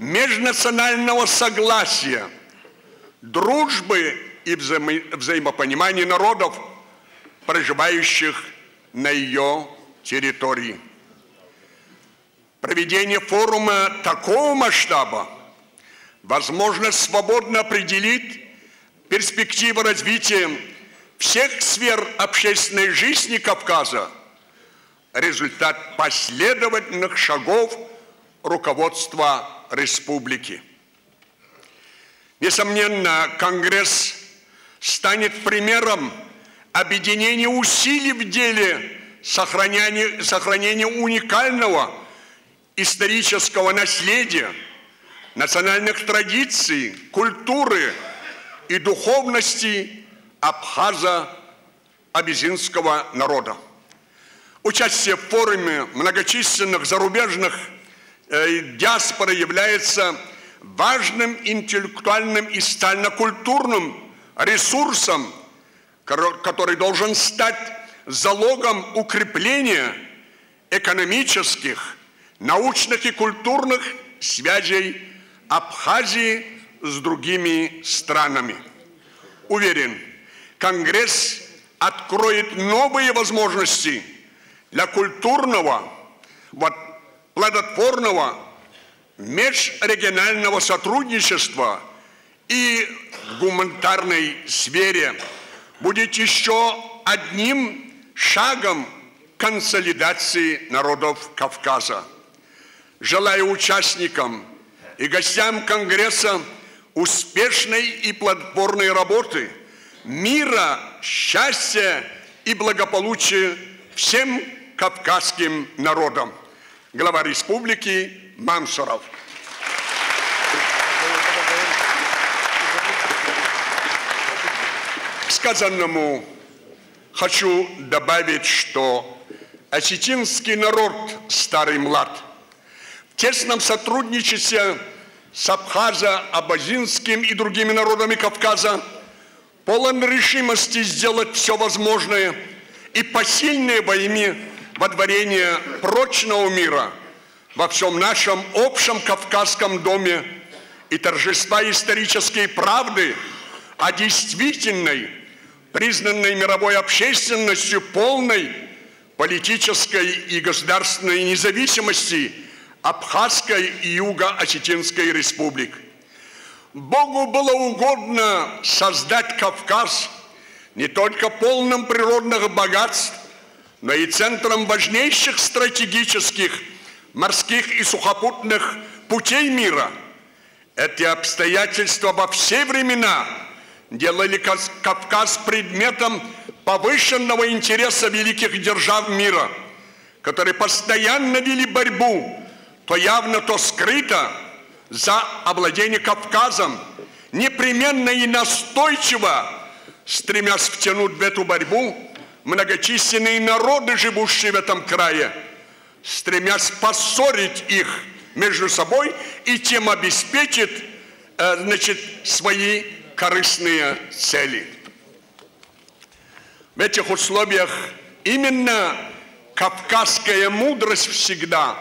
межнационального согласия, дружбы и взаимопонимания народов, проживающих на ее территории. Проведение форума такого масштаба возможно свободно определить перспективы развития всех сфер общественной жизни Кавказа, результат последовательных шагов руководства республики. Несомненно, Конгресс станет примером объединения усилий в деле сохранения уникального исторического наследия, национальных традиций, культуры и духовности абхазо-абизинского народа. Участие в форуме многочисленных зарубежных диаспор является важным интеллектуальным и социально-культурным ресурсом, который должен стать залогом укрепления экономических, научных и культурных связей Абхазии с другими странами. Уверен, Конгресс откроет новые возможности для культурного, плодотворного, межрегионального сотрудничества и в гуманитарной сфере будет еще одним шагом консолидации народов Кавказа. Желаю участникам и гостям Конгресса успешной и плодотворной работы, мира, счастья и благополучия всем кавказским народам. Глава республики Мансуров. К сказанному хочу добавить, что осетинский народ старый млад в тесном сотрудничестве с абхазо-абазинским и другими народами Кавказа полон решимости сделать все возможное и посильное во имя водворения прочного мира во всем нашем общем Кавказском доме и торжества исторической правды о действительной, признанной мировой общественностью полной политической и государственной независимости Абхазской и Юго-Осетинской республик. Богу было угодно создать Кавказ не только полным природных богатств, но и центром важнейших стратегических морских и сухопутных путей мира. Эти обстоятельства во все времена делали Кавказ предметом повышенного интереса великих держав мира, которые постоянно вели борьбу, то явно, то скрыто, за овладение Кавказом, непременно и настойчиво стремясь втянуть в эту борьбу многочисленные народы, живущие в этом крае, стремясь поссорить их между собой и тем обеспечить свои корыстные цели. В этих условиях именно кавказская мудрость всегда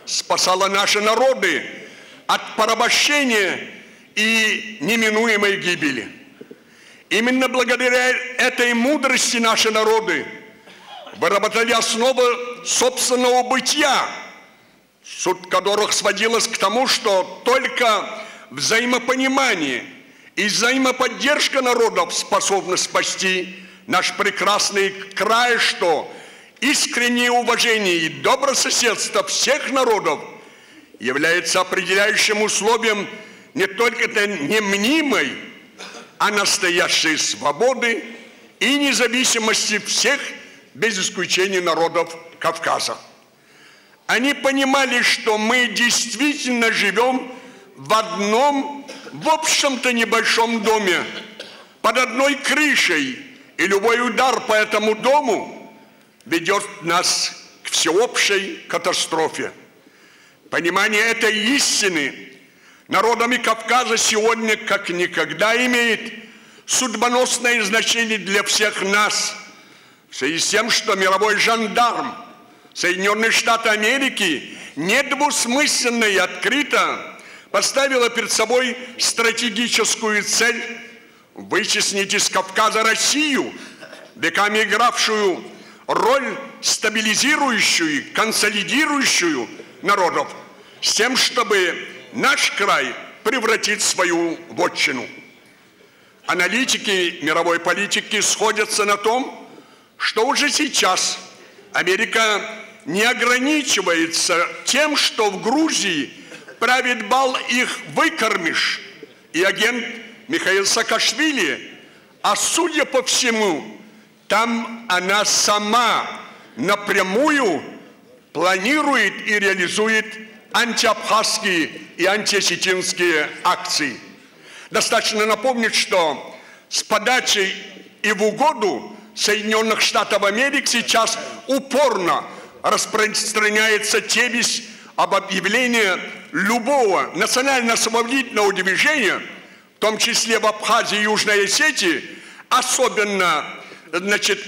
спасала наши народы от порабощения и неминуемой гибели. Именно благодаря этой мудрости наши народы выработали основы собственного бытия, суть которых сводилась к тому, что только взаимопонимание и взаимоподдержка народов способны спасти наш прекрасный край, что искреннее уважение и добрососедство всех народов является определяющим условием не только не мнимой, а настоящей свободы и независимости всех, без исключения народов Кавказа. Они понимали, что мы действительно живем в одном, в общем-то, небольшом доме, под одной крышей, и любой удар по этому дому ведет нас к всеобщей катастрофе. Понимание этой истины народами Кавказа сегодня как никогда имеет судьбоносное значение для всех нас, в связи с тем, что мировой жандарм Соединенные Штаты Америки недвусмысленно и открыто поставила перед собой стратегическую цель вытеснить из Кавказа Россию, веками игравшую роль стабилизирующую, консолидирующую народов, с тем, чтобы наш край превратить в свою вотчину. Аналитики мировой политики сходятся на том, что уже сейчас Америка не ограничивается тем, что в Грузии правит бал их выкормыш и агент Михаил Саакашвили, а судя по всему, там она сама напрямую планирует и реализует антиабхазские и антиосетинские акции. Достаточно напомнить, что с подачей и в угоду Соединенных Штатов Америки сейчас упорно распространяется тезис об объявлении любого национально-освободительного движения, в том числе в Абхазии и Южной Осетии, особенно,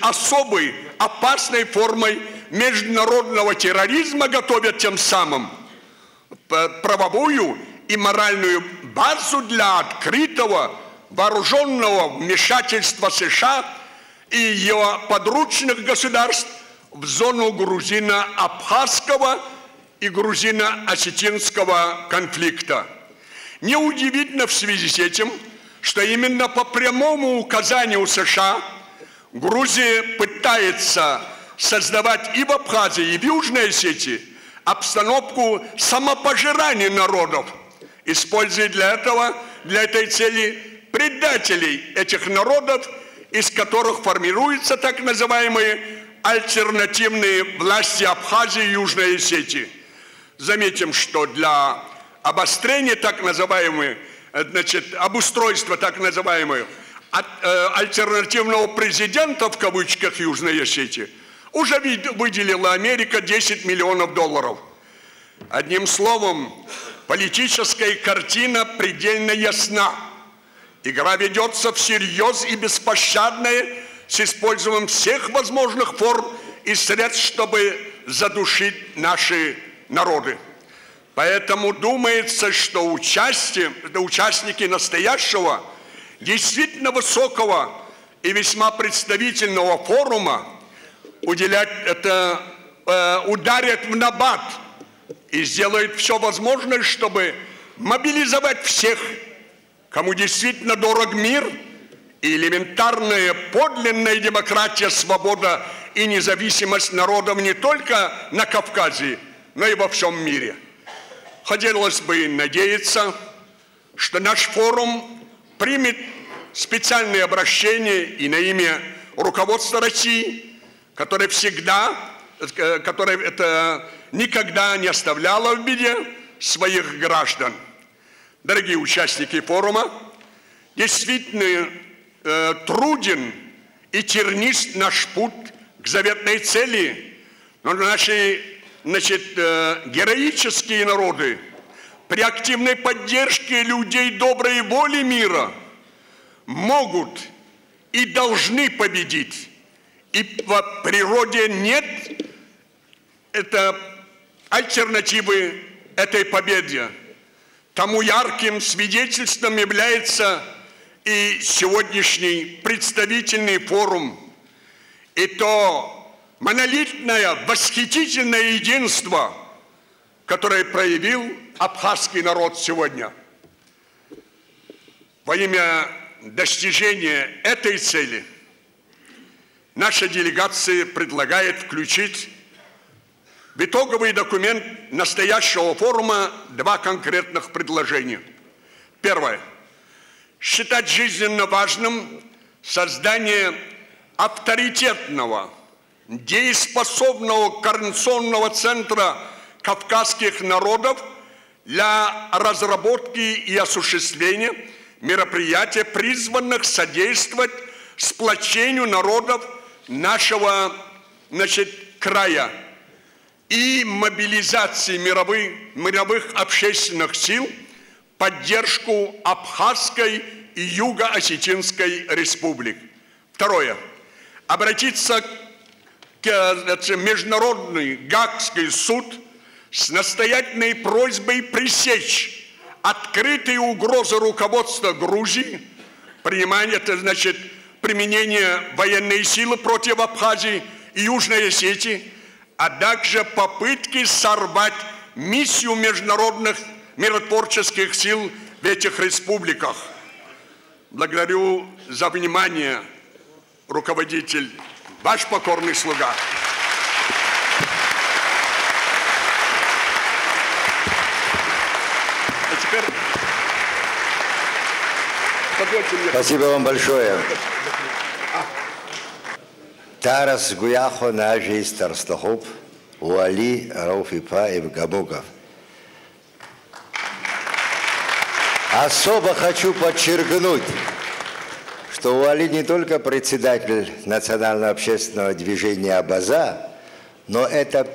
особой опасной формой международного терроризма, готовят тем самым правовую и моральную базу для открытого вооруженного вмешательства США и ее подручных государств в зону грузино-абхазского и грузино-осетинского конфликта. Неудивительно в связи с этим, что именно по прямому указанию США Грузия пытается создавать и в Абхазии, и в Южной Осетии обстановку самопожирания народов, используя для этой цели предателей этих народов, из которых формируются так называемые альтернативные власти Абхазии и Южной Осетии. Заметим, что для обострения так называемых, обустройства так называемых альтернативного президента в кавычках Южной Осетии уже выделила Америка 10 миллионов долларов. Одним словом, политическая картина предельно ясна. Игра ведется всерьез и беспощадная, с использованием всех возможных форм и средств, чтобы задушить наши народы. Поэтому думается, что участники настоящего, действительно высокого и весьма представительного форума ударят в набат и сделают все возможное, чтобы мобилизовать всех, кому действительно дорог мир и элементарная подлинная демократия, свобода и независимость народов не только на Кавказе, но и во всем мире. Хотелось бы надеяться, что наш форум примет специальное обращение и на имя руководства России, которое никогда не оставляло в беде своих граждан. Дорогие участники форума, действительно труден и тернист наш путь к заветной цели, но наши героические народы при активной поддержке людей доброй воли мира могут и должны победить. И в природе нет альтернативы этой победе. Тому ярким свидетельством является и сегодняшний представительный форум, и то монолитное, восхитительное единство, которое проявил абхазский народ сегодня. Во имя достижения этой цели наша делегация предлагает включить в итоговый документ настоящего форума два конкретных предложения. Первое. Считать жизненно важным создание авторитетного, дееспособного координационного центра кавказских народов для разработки и осуществления мероприятий, призванных содействовать сплочению народов нашего края и мобилизации мировых общественных сил в поддержку Абхазской и Юго-Осетинской республик. Второе. Обратиться к Международный Гаагский суд с настоятельной просьбой пресечь открытые угрозы руководства Грузии, принимание, это значит применение военной силы против Абхазии и Южной Осетии, а также попытки сорвать миссию международных миротворческих сил в этих республиках. Благодарю за внимание, руководитель, ваш покорный слуга. А теперь... Спасибо вам большое. Тарас Гуяхо Нажей Старстахоп, Уали Рауфипаев Габуков. Особо хочу подчеркнуть, что Уали не только председатель Национального общественного движения Абаза, но это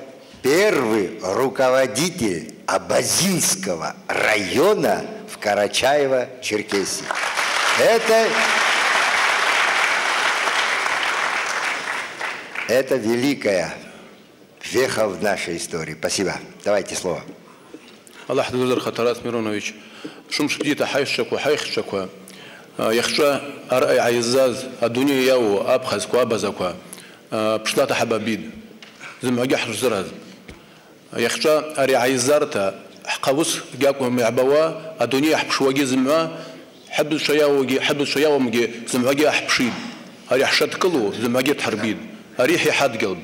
первый руководитель Абазинского района в Карачаево-Черкесии. Это великая веха в нашей истории. Спасибо. Давайте слово. Аллах дузар Хатарас Миронович. Шумш птита хайшаку хайхшаку. Яхша арай айзаз адуния яу абхазку абазаку. Пшлата хабабид. Зимагях зраз. Яхша ари айзарта حقوس جاكم معبوا الدنيا حبشواجي زموا حب شياوجي حب شياومجي زمواجي حبشيد هري حشد كله زمواجي تحربيد هريحي حد قلب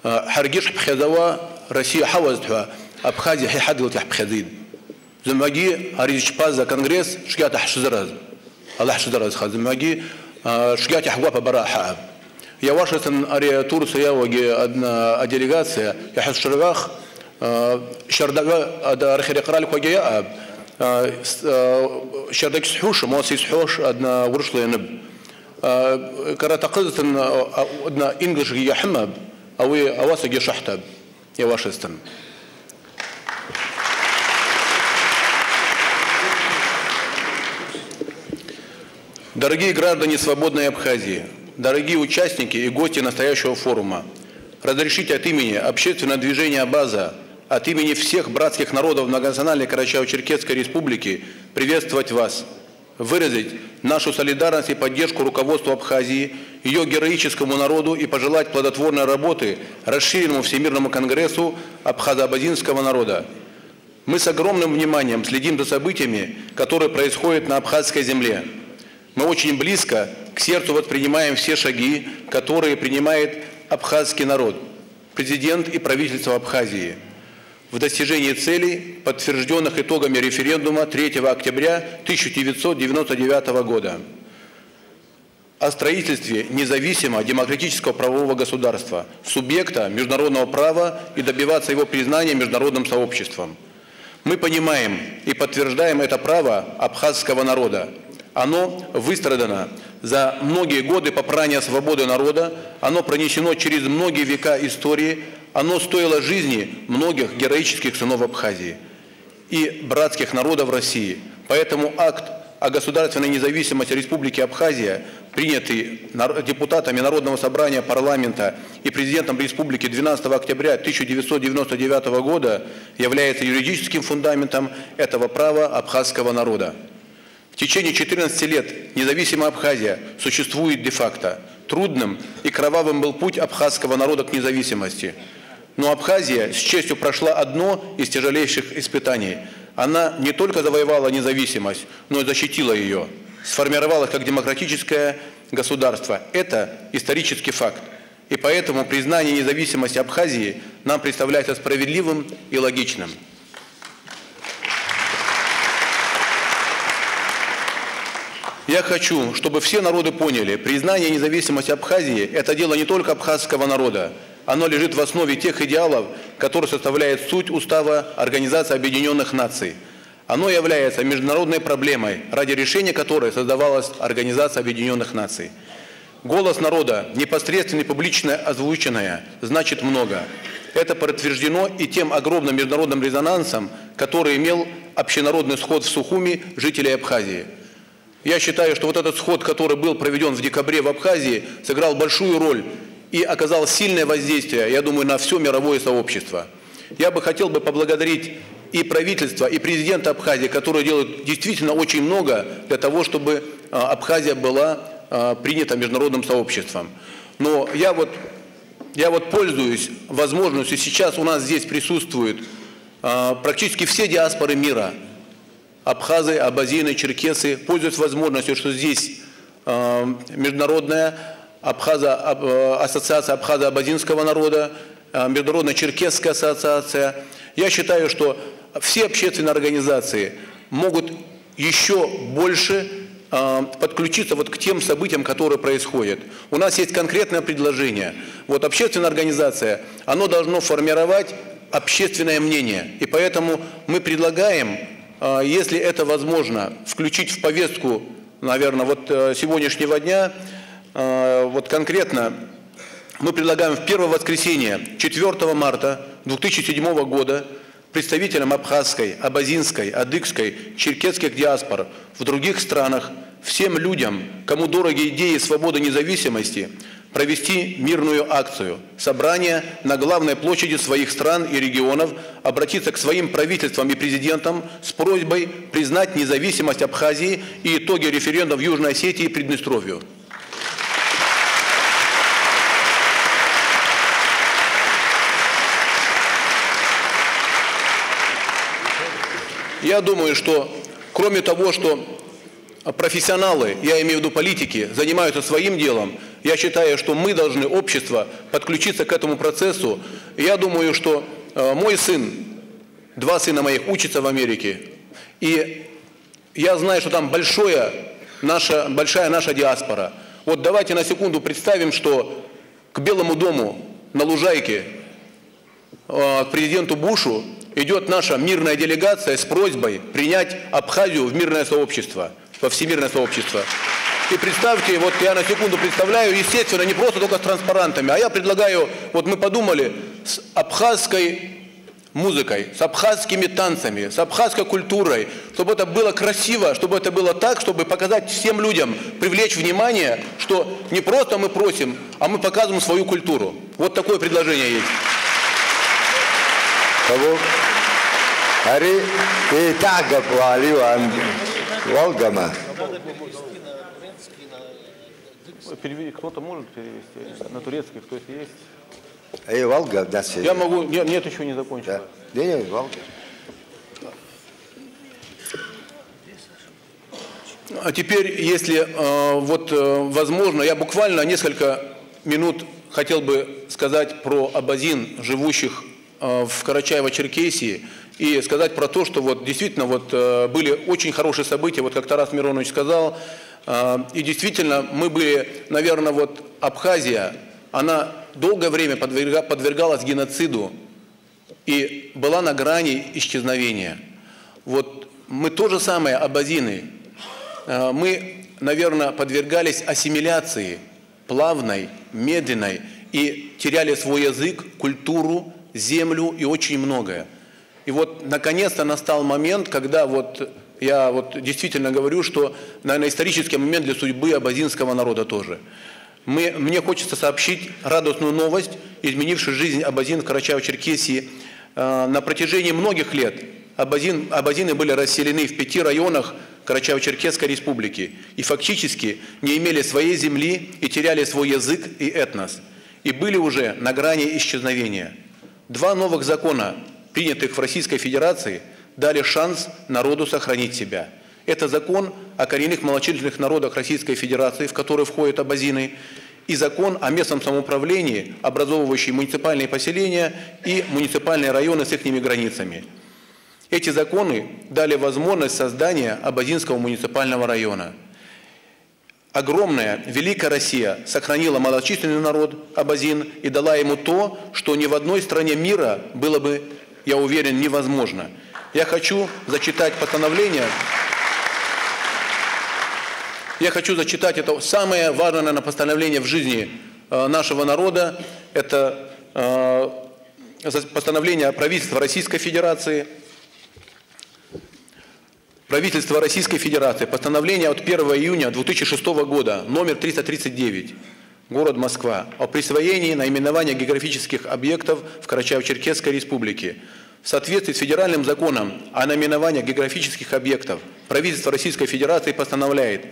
حرجيش بخذوا روسيا حوزتها أبخازي هي حد قلت بخذيد زمواجي هريش بازا كونغرس شجعت حشزراز الله حشزراز خا زمواجي شجعت حقوق برا حاب يا واشنطن أري تورسيا وجي أدنى делегация يا حس شرغاخ شردقة دا رخي قرالي كوجيا أب شردق سحوش موسي سحوش أدنا ورشلي نب كرا تقصد أن أدنا إنجلش جي حمب أو أواسق جي شحتب يا واشنطن. Дорогие граждане свободной Абхазии, дорогие участники и гости настоящего форума, разрешите от имени общественного движения «Абаза», от имени всех братских народов Многонациональной Карачаево-Черкесской Республики приветствовать вас, выразить нашу солидарность и поддержку руководству Абхазии, ее героическому народу и пожелать плодотворной работы расширенному Всемирному конгрессу абхазо-абазинского народа. Мы с огромным вниманием следим за событиями, которые происходят на абхазской земле. Мы очень близко к сердцу воспринимаем все шаги, которые принимает абхазский народ, президент и правительство Абхазии в достижении целей, подтвержденных итогами референдума 3 октября 1999 года о строительстве независимого демократического правового государства, субъекта международного права и добиваться его признания международным сообществом. Мы понимаем и подтверждаем это право абхазского народа. Оно выстрадано за многие годы попрания свободы народа, оно пронесено через многие века истории, оно стоило жизни многих героических сынов Абхазии и братских народов России. Поэтому акт о государственной независимости Республики Абхазия, принятый депутатами Народного собрания парламента и президентом Республики 12 октября 1999 года, является юридическим фундаментом этого права абхазского народа. В течение 14 лет независимая Абхазия существует де-факто. Трудным и кровавым был путь абхазского народа к независимости. Но Абхазия с честью прошла одно из тяжелейших испытаний. Она не только завоевала независимость, но и защитила ее, сформировалась как демократическое государство. Это исторический факт. И поэтому признание независимости Абхазии нам представляется справедливым и логичным. Я хочу, чтобы все народы поняли, признание независимости Абхазии – это дело не только абхазского народа. Оно лежит в основе тех идеалов, которые составляют суть Устава Организации Объединенных Наций. Оно является международной проблемой, ради решения которой создавалась Организация Объединенных Наций. Голос народа, непосредственно и публично озвученное, значит много. Это подтверждено и тем огромным международным резонансом, который имел общенародный сход в Сухуми жителей Абхазии. Я считаю, что вот этот сход, который был проведен в декабре в Абхазии, сыграл большую роль и оказал сильное воздействие, я думаю, на все мировое сообщество. Я бы хотел поблагодарить и правительства, и президента Абхазии, которые делают действительно очень много для того, чтобы Абхазия была принята международным сообществом. Но я вот пользуюсь возможностью, сейчас у нас здесь присутствуют практически все диаспоры мира, абхазы, абазины, черкесы, пользуясь возможностью, что здесь международная ассоциация абхазо-абазинского народа, международная черкесская ассоциация. Я считаю, что все общественные организации могут еще больше подключиться вот к тем событиям, которые происходят. У нас есть конкретное предложение. Вот общественная организация, оно должно формировать общественное мнение. И поэтому мы предлагаем, если это возможно, включить в повестку, наверное, вот сегодняшнего дня, вот конкретно мы предлагаем в первое воскресенье 4 марта 2007 года представителям абхазской, абазинской, адыгской, черкесских диаспор в других странах, всем людям, кому дороги идеи свободы и независимости, провести мирную акцию, собрание на главной площади своих стран и регионов, обратиться к своим правительствам и президентам с просьбой признать независимость Абхазии и итоги референдума в Южной Осетии и Приднестровью. Я думаю, что кроме того, что профессионалы, я имею в виду политики, занимаются своим делом, я считаю, что мы должны, общество, подключиться к этому процессу. Я думаю, что мой сын, 2 сына моих учатся в Америке, и я знаю, что там большая наша диаспора. Вот давайте на секунду представим, что к Белому дому на лужайке к президенту Бушу идет наша мирная делегация с просьбой принять Абхазию в мирное сообщество, во всемирное сообщество. И представьте, вот я на секунду представляю, естественно, не просто только с транспарантами, а я предлагаю, вот мы подумали, с абхазской музыкой, с абхазскими танцами, с абхазской культурой, чтобы это было красиво, чтобы это было так, чтобы показать всем людям, привлечь внимание, что не просто мы просим, а мы показываем свою культуру. Вот такое предложение есть. Волгама. Кто-то может перевести на турецкий, кто-то есть? Волга, да, все. Я могу, нет, еще не закончил. Да. Нет, Волга. А теперь, если возможно, я буквально несколько минут хотел бы сказать про абазин, живущих в Карачаево-Черкесии, и сказать про то, что вот действительно были очень хорошие события, вот как Тарас Миронович сказал, и действительно мы были, наверное, Абхазия, она долгое время подвергалась геноциду и была на грани исчезновения. Вот мы то же самое, абазины, мы, наверное, подвергались ассимиляции плавной, медленной и теряли свой язык, культуру, землю и очень многое. И вот наконец-то настал момент, когда я действительно говорю, что, наверное, исторический момент для судьбы абазинского народа тоже. Мне хочется сообщить радостную новость, изменившую жизнь абазин в Карачаево-Черкесии. На протяжении многих лет абазины были расселены в 5 районах Карачаево-Черкесской республики и фактически не имели своей земли и теряли свой язык и этнос. И были уже на грани исчезновения. 2 новых закона, принятых в Российской Федерации, дали шанс народу сохранить себя. Это закон о коренных малочисленных народах Российской Федерации, в который входят абазины, и закон о местном самоуправлении, образовывающий муниципальные поселения и муниципальные районы с их границами. Эти законы дали возможность создания абазинского муниципального района. Огромная, великая Россия сохранила малочисленный народ абазин и дала ему то, что ни в одной стране мира было бы, я уверен, невозможно. Я хочу зачитать постановление. Я хочу зачитать это самое важное, наверное, постановление в жизни нашего народа. Это постановление правительства Российской Федерации. Правительство Российской Федерации. Постановление от 1 июня 2006 года, номер 339, город Москва, о присвоении наименования географических объектов в Карачаево-Черкесской республике. В соответствии с федеральным законом о наименованиях географических объектов правительство Российской Федерации постановляет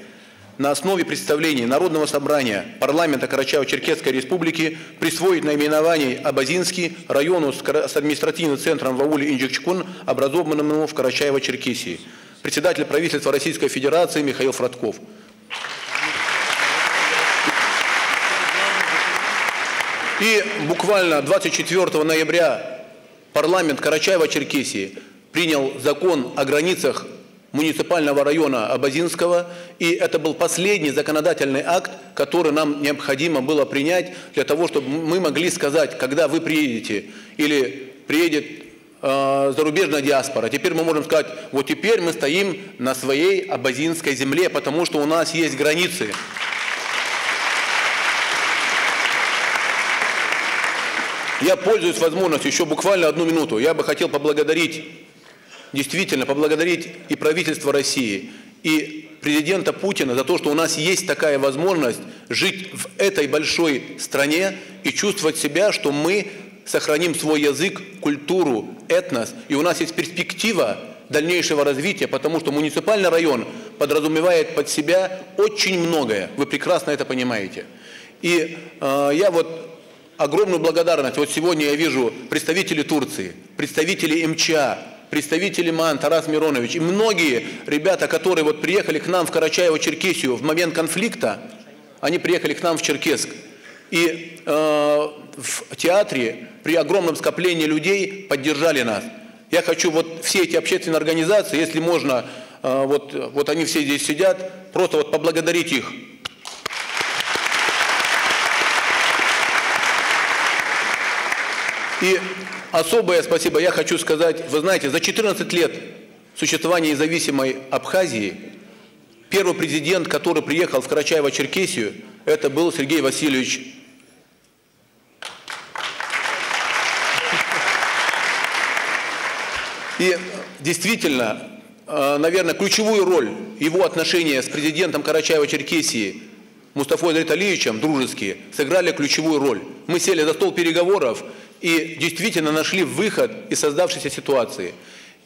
на основе представлений Народного собрания парламента Карачаево-Черкесской Республики присвоить наименование Абазинский району с административным центром в ауле Инджикчкун, образованному в Карачаево-Черкесии. Председатель правительства Российской Федерации Михаил Фродков. И буквально 24 ноября парламент Карачаево-Черкесии принял закон о границах муниципального района Абазинского, и это был последний законодательный акт, который нам необходимо было принять для того, чтобы мы могли сказать, когда вы приедете или приедет зарубежная диаспора. Теперь мы можем сказать, вот теперь мы стоим на своей абазинской земле, потому что у нас есть границы. Я пользуюсь возможностью, еще буквально 1 минуту, я бы хотел поблагодарить, действительно поблагодарить и правительство России, и президента Путина за то, что у нас есть такая возможность жить в этой большой стране и чувствовать себя, что мы сохраним свой язык, культуру, этнос, и у нас есть перспектива дальнейшего развития, потому что муниципальный район подразумевает под себя очень многое, вы прекрасно это понимаете. И я вот огромную благодарность, вот сегодня я вижу представителей Турции, представителей МЧА, представители МАН, Тарас Миронович и многие ребята, которые вот приехали к нам в Карачаево-Черкесию в момент конфликта, они приехали к нам в Черкесск. И в театре при огромном скоплении людей поддержали нас. Я хочу вот все эти общественные организации, если можно, вот они все здесь сидят, просто вот поблагодарить их. И особое спасибо я хочу сказать, вы знаете, за 14 лет существования независимой Абхазии первый президент, который приехал в Карачаево-Черкесию, это был Сергей Васильевич. И действительно, наверное, ключевую роль его отношения с президентом Карачаево-Черкесии Мустафой Зариталиевичем дружеские сыграли ключевую роль. Мы сели за стол переговоров и действительно нашли выход из создавшейся ситуации.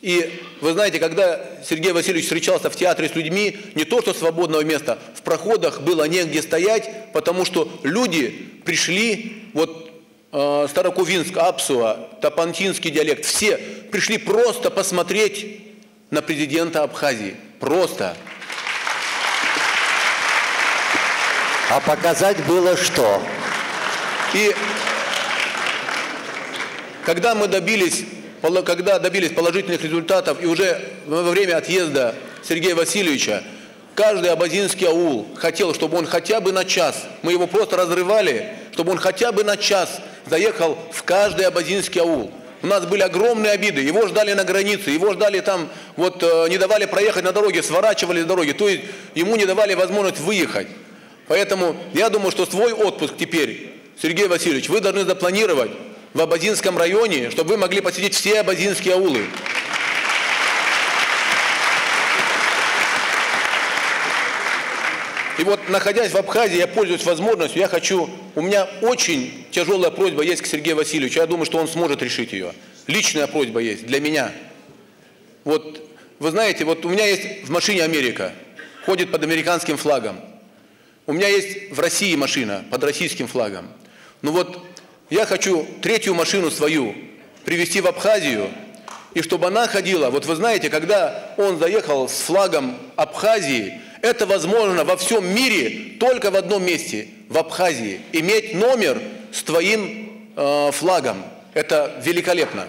И вы знаете, когда Сергей Васильевич встречался в театре с людьми, не то что свободного места, в проходах было негде стоять, потому что люди пришли, вот Старокувинск, Апсуа, Тапантинский диалект, все пришли просто посмотреть на президента Абхазии. Просто. А показать было что? И когда добились положительных результатов, и уже во время отъезда Сергея Васильевича, каждый абазинский аул хотел, чтобы он хотя бы на час, мы его просто разрывали, чтобы он хотя бы на час заехал в каждый абазинский аул. У нас были огромные обиды, его ждали на границе, его ждали там, вот не давали проехать на дороге, сворачивали с дороги, то есть ему не давали возможность выехать. Поэтому я думаю, что свой отпуск теперь, Сергей Васильевич, вы должны запланировать в Абазинском районе, чтобы вы могли посетить все абазинские аулы. И вот, находясь в Абхазии, я пользуюсь возможностью, у меня очень тяжелая просьба есть к Сергею Васильевичу, я думаю, что он сможет решить ее. Личная просьба есть для меня. Вот, вы знаете, вот у меня есть в машине Америка, ходит под американским флагом. У меня есть в России машина под российским флагом. Ну вот, я хочу 3-ю машину свою привезти в Абхазию, и чтобы она ходила, вот вы знаете, когда он заехал с флагом Абхазии, это возможно во всем мире только в одном месте, в Абхазии, иметь номер с твоим флагом. Это великолепно.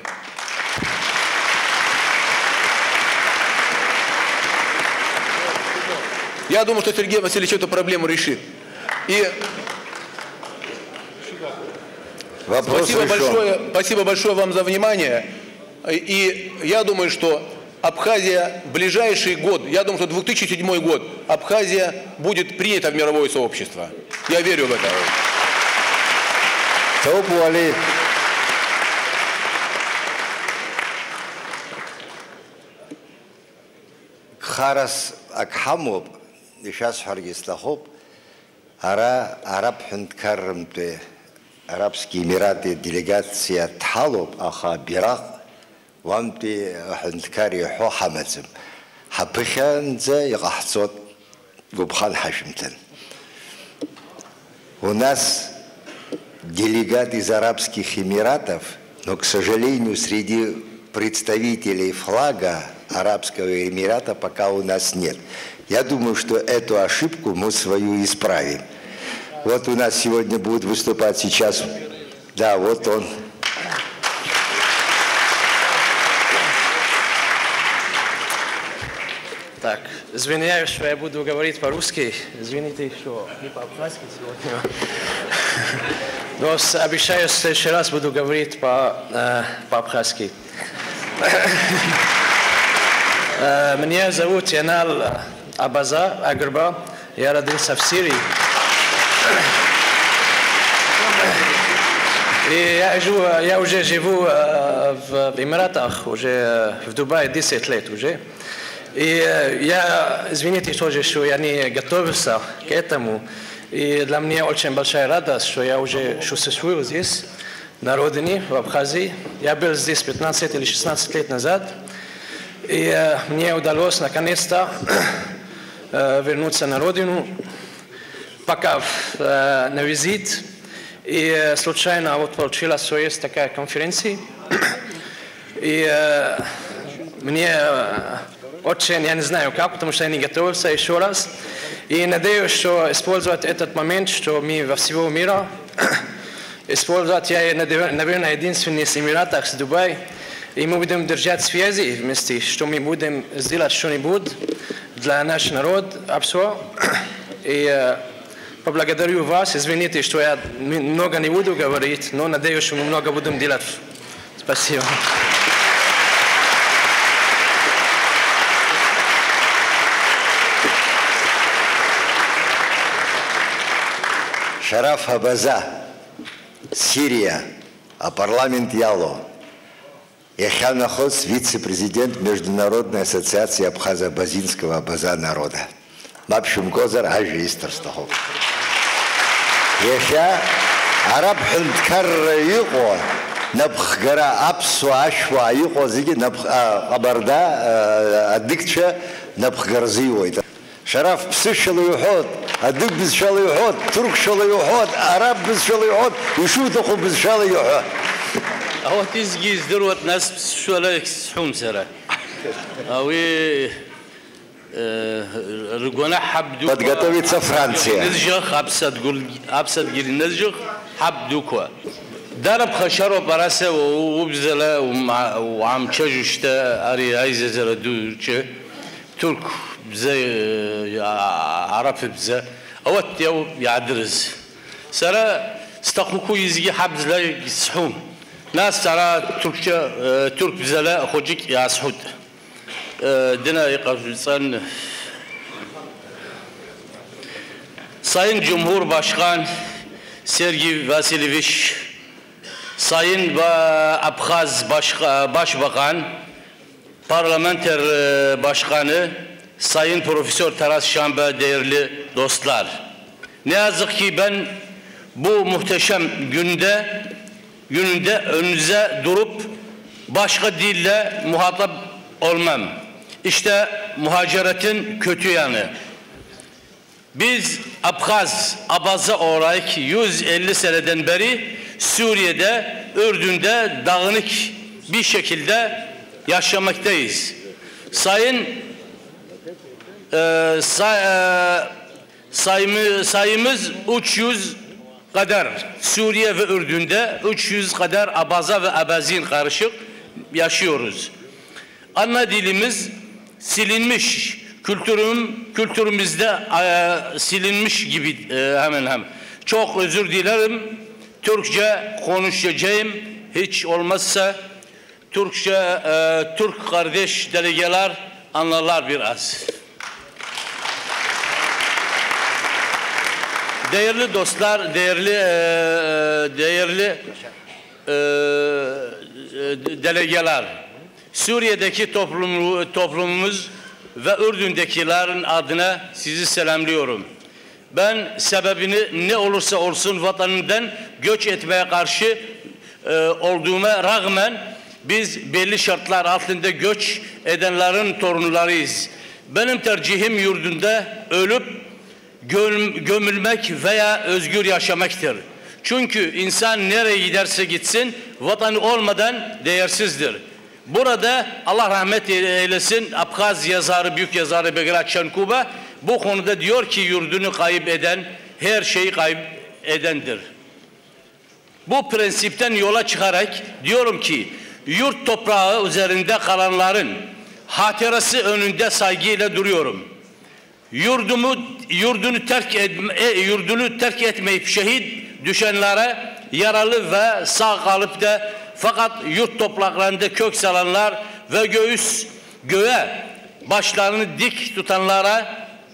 Я думаю, что Сергей Васильевич эту проблему решит. И спасибо большое вам за внимание. И я думаю, что Абхазия в ближайший год, я думаю, что 2007 год, Абхазия будет принята в мировое сообщество. Я верю в это. Харас Акхамов, сейчас Харгислахов, Араб Хунткармте, Арабские Эмираты, делегация Тхалов, Аха Бирах, وانتي حنتكاري حو حمزم حبخان زي يقحصوت губхан Хашимтен. У нас делегат из Арабских Эмиратов, но, к сожалению, среди представителей флага Арабского Эмирата пока у нас нет. Я думаю, что эту ошибку мы свою исправим. Вот у нас сегодня будет выступать сейчас, да, вот он. Так, извиняюсь, что я буду говорить по-русски. Извините, что не по-абхазски сегодня. Но обещаю, в следующий раз буду говорить по-абхазски. Меня зовут Янал Абаза Агрба. Я родился в Сирии. И я уже живу в Эмиратах, уже в Дубае 10 лет уже. И я, извините тоже, что я не готовился к этому. И для меня очень большая радость, что я уже существую здесь, на родине, в Абхазии. Я был здесь 15 или 16 лет назад. И мне удалось наконец-то вернуться на родину, пока на визит. И случайно вот получилось, что есть такая конференция. И мне очень, я не знаю как, потому что я не готовился еще раз. И надеюсь, что использовать этот момент, что мы во всего мира использовать, я, наверное, единственный из Эмиратов, с Дубай. И мы будем держать связи вместе, что мы будем сделать что-нибудь для нашего народа, абсо. И поблагодарю вас, извините, что я много не буду говорить, но надеюсь, что мы много будем делать. Спасибо. Шараф Абаза, Сирия, а парламент Яло. Яхян Нахос, вице-президент Международной ассоциации Абхазо-Абазинского Абаза народа. Мапшим Гозар Ажи Истерстахов. Яхя Араб Хунткар Юго, Набхгара Апсу Ашва Юго Зиги Абарда Аддикча Набхгарзиой. Шараф Псы Шалуйхот, Аддик без Шалуйхот, Турк Шалуйхот, Араб без Шалуйхот, Ишутаху без Шалуйхот. А вот изги здоровят нас шалуйх схумсера. Подготовится Франция. Абсад гили незжих хабдуква. Дараб хашаро барасе убзела وعم تشجشتا أري عايزة زر دوچه ترك بزا عرف بزا أوت يو يعدرز سرا استخوكو يزجي حبز لا يسحوم ناس سرا ترك بزا لا خوجك يسحود دنا يقفزان Sayın Cumhurbaşkan Sergey Vasilyeviç, Sayın Abkhaz Başbakan, Parlamenter Başkanı, Sayın Profesör Taras Şamba, değerli dostlar. Ne yazık ki ben bu muhteşem gününde önünüze durup başka dille muhatap olmam. İşte muhaceretin kötü yanı. Biz Abaza olarak 150 seneden beri Suriye'de, Ürdün'de dağınık bir şekilde yaşamaktayız. Sayımız 300 kadar Suriye ve Ürdün'de 300 kadar Abaza ve Abazin karışık yaşıyoruz. Ana dilimiz silinmiş. Kültürümüzde silinmiş gibi hemen hemen. Çok özür dilerim. Türkçe konuşacağım. Hiç olmazsa Türk kardeş delegeler anlarlar biraz. Değerli dostlar, değerli delegeler, Suriye'deki toplumumuz ve Ürdün'dekilerin adına sizi selamlıyorum. Ben sebebini ne olursa olsun vatanından göç etmeye karşı olduğuma rağmen Biz belli şartlar altında göç edenlerin torunlarıyız. Benim tercihim yurdunda ölüp gömülmek veya özgür yaşamaktır. Çünkü insan nereye giderse gitsin vatanı olmadan değersizdir. Burada Allah rahmet eylesin Abkhaz yazarı, büyük yazarı Begrat Şenkuba bu konuda diyor ki yurdunu kayıp eden her şeyi kayıp edendir. Bu prensipten yola çıkarak diyorum ki yurt toprağı üzerinde kalanların hatırası önünde saygıyla duruyorum. Yurdunu terk etmeyip şehit düşenlere yaralı ve sağ kalıp da fakat yurt topraklarında kök salanlar ve göğe başlarını dik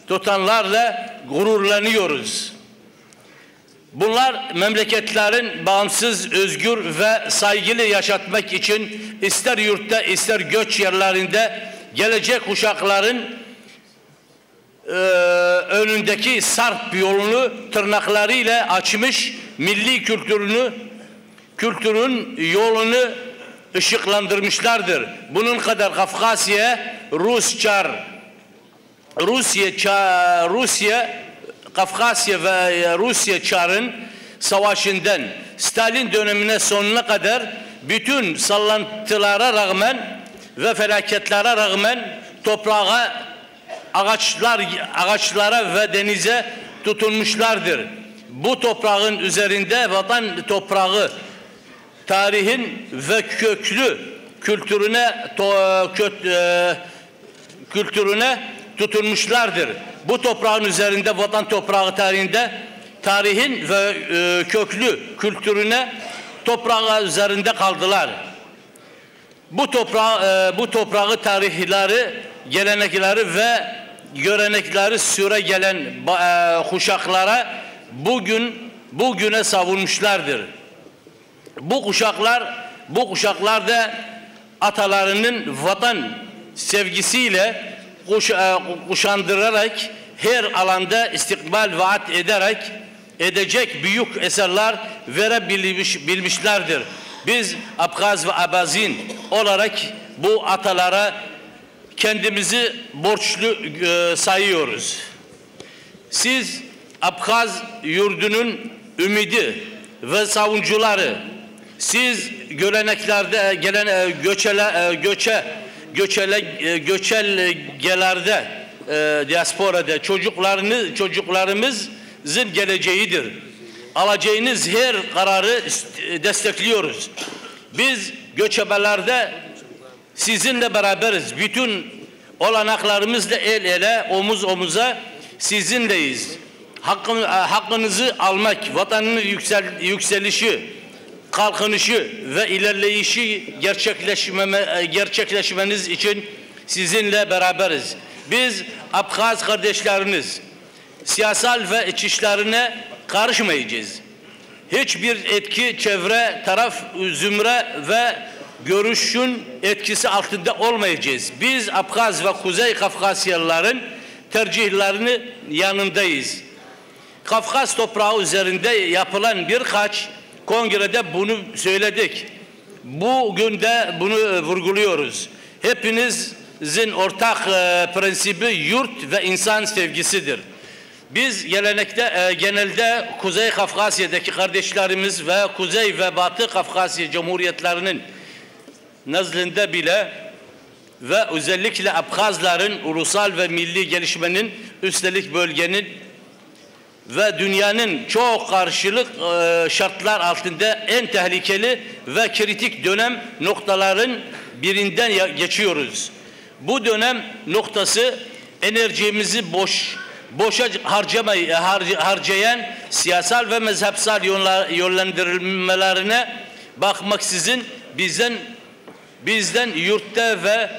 tutanlarla gururlanıyoruz. Bunlar memleketlerin bağımsız, özgür ve saygılı yaşatmak için ister yurtta ister göç yerlerinde gelecek kuşakların önündeki sarp yolunu tırnaklarıyla açmış, milli kültürün yolunu ışıklandırmışlardır. Bunun kadar Kafkasya, Kafkasya ve Rusya Çar'ın savaşından Stalin dönemine sonuna kadar bütün sallantılara rağmen ve felaketlere rağmen toprağa, ağaçlara ve denize tutunmuşlardır. Bu toprağın üzerinde vatan toprağı tarihin ve köklü kültürüne tutunmuşlardır. Bu toprağın üzerinde vatan toprağı tarihin ve köklü kültürüne toprağı üzerinde kaldılar. Bu toprağı tarihleri, gelenekleri ve görenekleri süre gelen kuşaklara bugüne savunmuşlardır. Bu kuşaklar da atalarının vatan sevgisiyle kuşandırarak her alanda istikbal vaat edecek büyük eserler verebilmişlerdir. Biz Abkhaz ve Abazin olarak bu atalara kendimizi borçlu sayıyoruz. Siz Abkhaz yurdunun ümidi ve savuncuları, siz göleneklerde gelen göçelgelerde diasporada çocuklarımızın geleceğidir. Alacağınız her kararı destekliyoruz. Biz göçebelerde sizinle beraberiz. Bütün olanaklarımızla el ele, omuz omuza sizinleyiz. Hakkınızı almak, vatanın yükselişi, kalkınışı ve ilerleyişi gerçekleşmeniz için sizinle beraberiz. Biz Abkhaz kardeşleriniz, siyasal ve iç işlerine karışmayacağız. Hiçbir etki, çevre, taraf, zümre ve görüşün etkisi altında olmayacağız. Biz Abkhaz ve Kuzey Kafkasyalıların tercihlerinin yanındayız. Kafkas toprağı üzerinde yapılan birkaç kongrede bunu söyledik. Bugün de bunu vurguluyoruz. Hepinizin ortak prensibi yurt ve insan sevgisidir. Biz genelde Kuzey Kafkasya'daki kardeşlerimiz ve Kuzey ve Batı Kafkasya Cumhuriyetlerinin nezdinde bile ve özellikle Abkhazların ulusal ve milli gelişmenin üstelik bölgenin ve dünyanın çok karşılık şartlar altında en tehlikeli ve kritik dönem noktaların birinden geçiyoruz. Bu dönem noktası enerjimizi boşa harcayan siyasal ve mezhepsel yönlendirilmelerine bakmaksızın bizden yurtta ve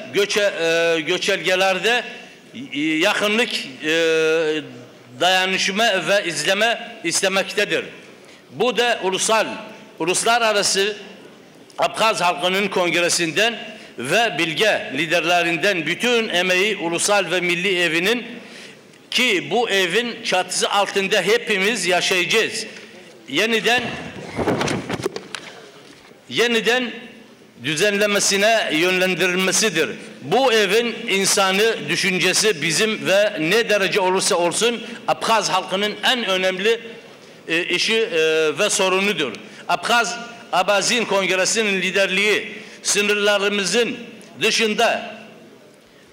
göçelgelerde yakınlık dayanışma ve izleme istemektedir. Bu da uluslararası Abkhaz halkının kongresinden ve bilge liderlerinden bütün emeği ulusal ve milli evinin ki bu evin çatısı altında hepimiz yaşayacağız. Yeniden düzenlemesine yönlendirilmesidir. Bu evin insanı düşüncesi bizim ve ne derece olursa olsun Abhaz halkının en önemli işi ve sorunudur. Abazin Kongresi'nin liderliği sınırlarımızın dışında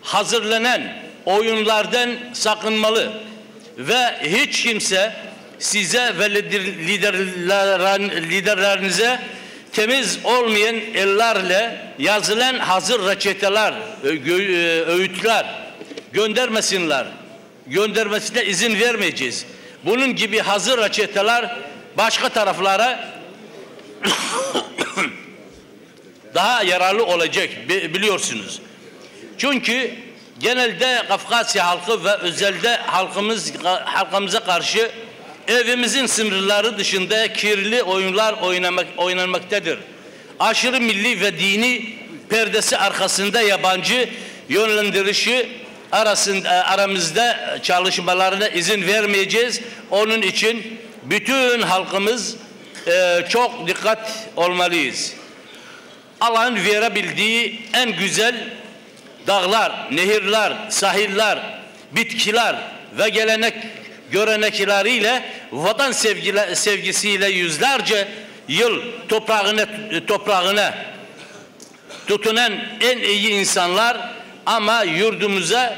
hazırlanan oyunlardan sakınmalı ve hiç kimse size ve liderlerinize temiz olmayan ellerle yazılan hazır reçeteler, öğütler göndermesine izin vermeyeceğiz. Bunun gibi hazır reçeteler başka taraflara daha yararlı olacak biliyorsunuz. Çünkü genelde Kafkasya halkı ve özellikle halkımıza karşı evimizin sınırları dışında kirli oyunlar oynanmaktadır. Aşırı milli ve dini perdesi arkasında yabancı yönlendirişi aramızda çalışmalarına izin vermeyeceğiz. Onun için bütün halkımız çok dikkat olmalıyız. Allah'ın verebildiği en güzel dağlar, nehirler, sahiller, bitkiler ve görenekleriyle vatan sevgisiyle yüzlerce yıl toprağına tutunan en iyi insanlar ama yurdumuza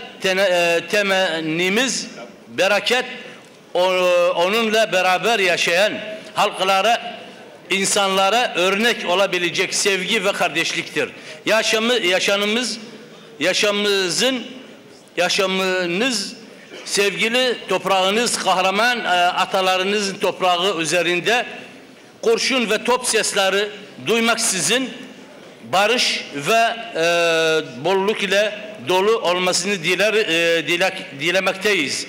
temennimiz bereket onunla beraber yaşayan halklara, insanlara örnek olabilecek sevgi ve kardeşliktir. Yaşamınız sevgili toprağınız, kahraman atalarınızın toprağı üzerinde kurşun ve top sesleri duymaksızın barış ve bolluk ile dolu olmasını dilemekteyiz.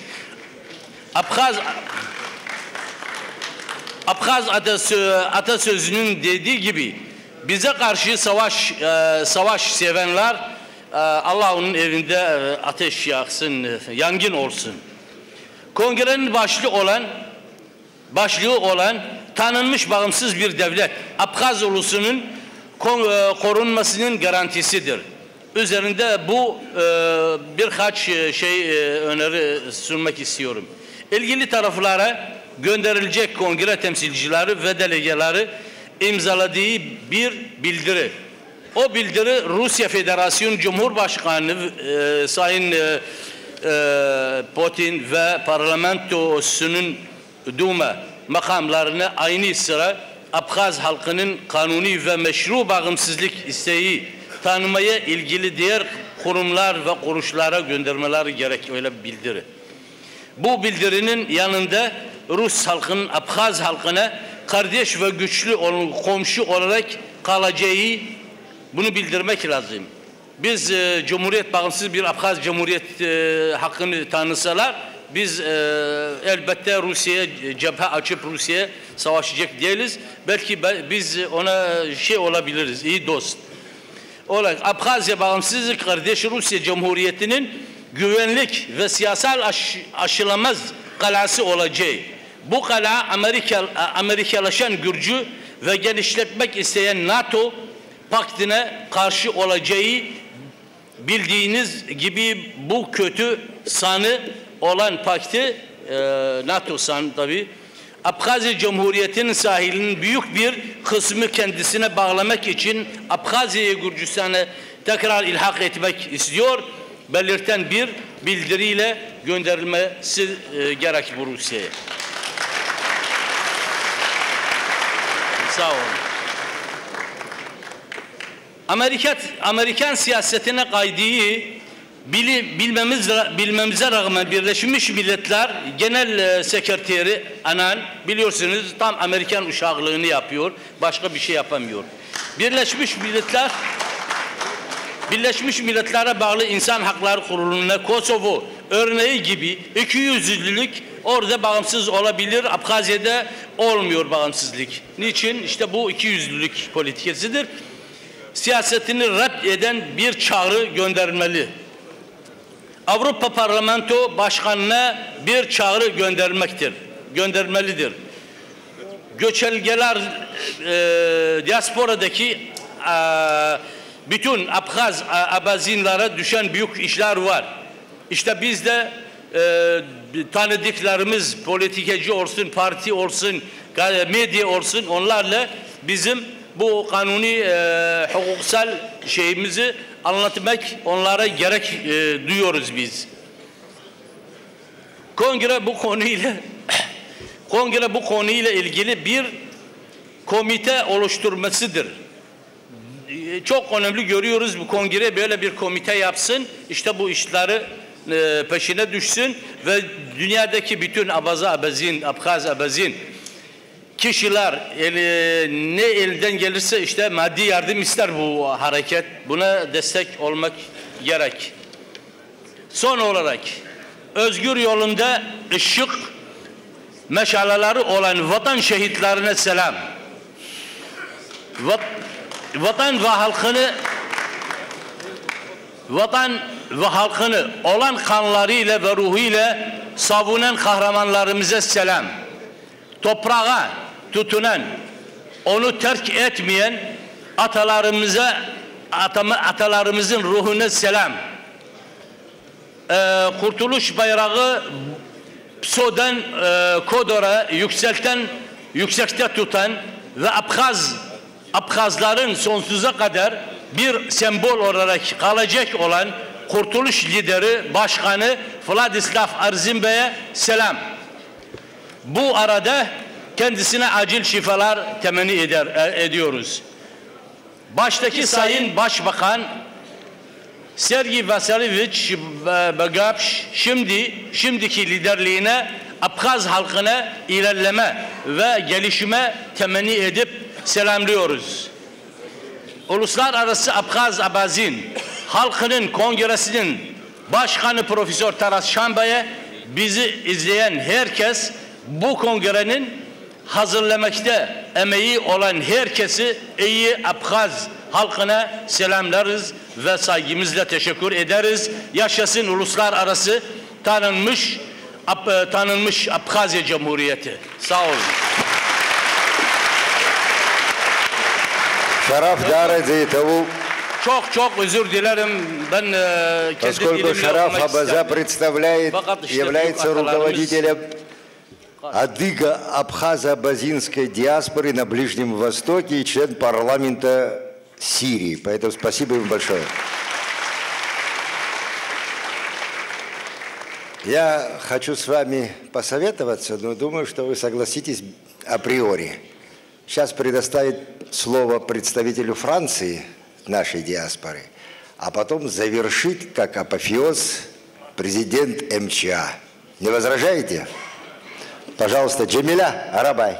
Abhaz atasözünün dediği gibi bize karşı savaş sevenler Allah onun evinde ateş yaksın, yangın olsun. Kongrenin başlığı olan tanınmış bağımsız bir devlet Abhaz ulusunun korunmasının garantisidir. Üzerinde bu birkaç öneri sunmak istiyorum. İlgili taraflara gönderilecek kongre temsilcileri ve delegeleri imzaladığı bir bildiri. O bildiri Rusya Federasyonu Cumhurbaşkanı Sayın Putin ve parlamentosunun Duma makamlarına aynı sıra Abhaz halkının kanuni ve meşru bağımsızlık isteği tanımaya ilgili diğer kurumlar ve kuruluşlara göndermeleri gerek öyle bir bildiri. Bu bildirinin yanında Rus halkının Abhaz halkına kardeş ve güçlü komşu olarak kalacağı bunu bildirmek lazım. Biz Cumhuriyet bağımsız bir Abhaz Cumhuriyet hakkını tanısalar biz elbette Rusya'ya cephe açıp Rusya'ya savaşacak değiliz. Belki biz ona olabiliriz, iyi dost. Olarak Abhazya bağımsız kardeş Rusya Cumhuriyeti'nin güvenlik ve siyasal aşılamaz kalası olacağı. Bu kala Amerikalaşan Gürcü ve genişletmek isteyen NATO paktine karşı olacağı bildiğiniz gibi bu kötü sanı olan paktı NATO sanı tabi Abhazya Cumhuriyeti'nin sahilinin büyük bir kısmı kendisine bağlamak için Abhazya'yı Gürcistan'a tekrar ilhak etmek istiyor. Belirten bir bildiriyle gönderilmesi gerek bu Rusya'ya. Sağ olun. Amerikan siyasetine kaydığı bilmemize rağmen Birleşmiş Milletler Genel Sekreteri Annan biliyorsunuz tam Amerikan uşaklığını yapıyor. Başka bir şey yapamıyor. Birleşmiş Milletler'e bağlı İnsan Hakları Kurulu'na Kosovo örneği gibi ikiyüzlülük orada bağımsız olabilir. Abhazya'da olmuyor bağımsızlık. Niçin? İşte bu ikiyüzlülük politikasıdır. Siyasetini rad eden bir çağrı Avrupa Parlamento Başkanı'na bir çağrı göndermelidir. Göçelgeler diasporadaki bütün Abhaz abazinlere düşen büyük işler var. İşte biz de tanıdıklarımız politikacı olsun, parti olsun, medya olsun onlarla bizim bu kanuni hukuksal şeyimizi anlatmak onlara gerek duyuyoruz biz. Kongre bu konuyla ilgili bir komite oluşturmasıdır. Çok önemli görüyoruz bu kongre böyle bir komite yapsın. İşte bu işleri peşine düşsün ve dünyadaki bütün Abhaz abazin kişiler ne elden gelirse işte maddi yardım ister bu hareket. Buna destek olmak gerek. Son olarak özgür yolunda ışık meşaleleri olan vatan şehitlerine selam. Vatan ve halkını olan kanlarıyla ve ruhuyla savunan kahramanlarımıza selam. Toprağa tutunan, onu terk etmeyen atalarımızın ruhuna selam. Kurtuluş bayrağı PSO'dan Kodor'a yüksekte tutan ve Abhazların sonsuza kadar bir sembol olarak kalacak olan Kurtuluş lideri Başkanı Vladislav Arzimbay'a selam. Bu arada kendisine acil şifalar temenni ediyoruz. Baştaki Sayın Başbakan Sergey Vasilyevich Bagapsh şimdiki liderliğine Abhaz halkına ilerleme ve gelişime temenni edip selamlıyoruz. Uluslararası Abhaz Abazin Halkının Kongresi'nin Başkanı Profesör Taras Şambay'a bizi izleyen herkes bu kongrenin hazırlamakta emeği olan herkesi iyi Abhaz halkına selamlarız ve saygımızla teşekkür ederiz. Yaşasın uluslararası tanınmış Abhazya Cumhuriyeti. Sağ olun. Шараф Дарази Таву. Çok özür dilerim. Ben поскольку Шараф Абаза является руководителем адыго-абхазо-абазинской диаспоры на Ближнем Востоке и член парламента Сирии. Поэтому спасибо им большое. Я хочу с вами посоветоваться, но думаю, что вы согласитесь априори. Сейчас предоставить слово представителю Франции, нашей диаспоры, а потом завершить, как апофеоз, президент МЧА. Не возражаете? Пожалуйста, Джамиля Арабай.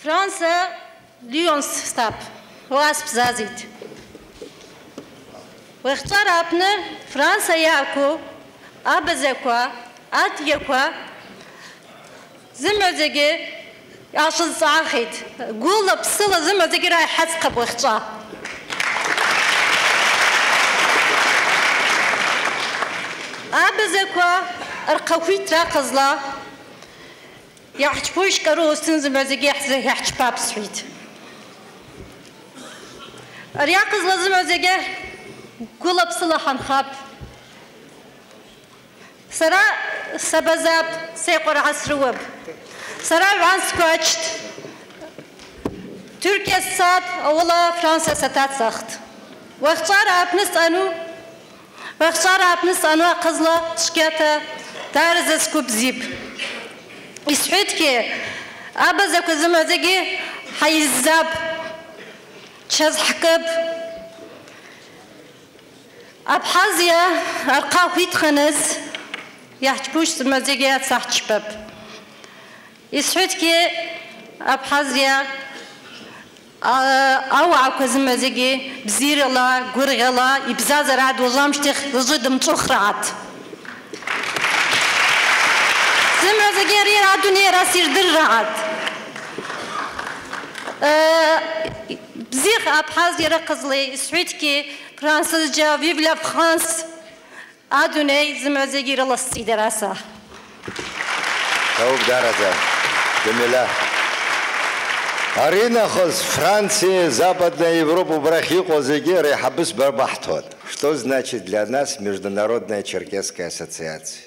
Fransa, Lyons stap, wasp zazit. واختار ابن فرنسا ياكو ابزكوا اتيكوا زمزجي عشان صاحيت قول بصله زمزجي رايح حسقب واختار ابزكوا ارقويت راقزلا يحجبوش كروسن زمزجي يحجب بابسويت ارياقزلا زمزجي قلب صلاحن خاب سرا سبزاب سيقر عسروب سرا عن سكوتشت تركيا الساد أولا فرنسا ستات سخت واختار أبنس أنو قزلا تشكيتا تارز سكوب زيب يسعد كي أبزاكو زمازيجي حيزاب تشاز حكب أبحازيا أرقاويت خنز يحجبوش زمازيجيات صح شباب يسعد كي أبحازيا أو عكو زمازيجي بزيرلا قرغلا يبزاز رعد وزامشتخ رجد متوخرات زمازيجي ريرادوني راسير درعات Бзих Абхазия кызлы, Светки, Французca, Vive la France. Adunay zimazegi раласти дараса. Таук дараза. Демела. Арина хоз Франция, Западная Европа, брахи хозегеры, хабыс барбахтот. Что значит для нас Международная черкесская ассоциация?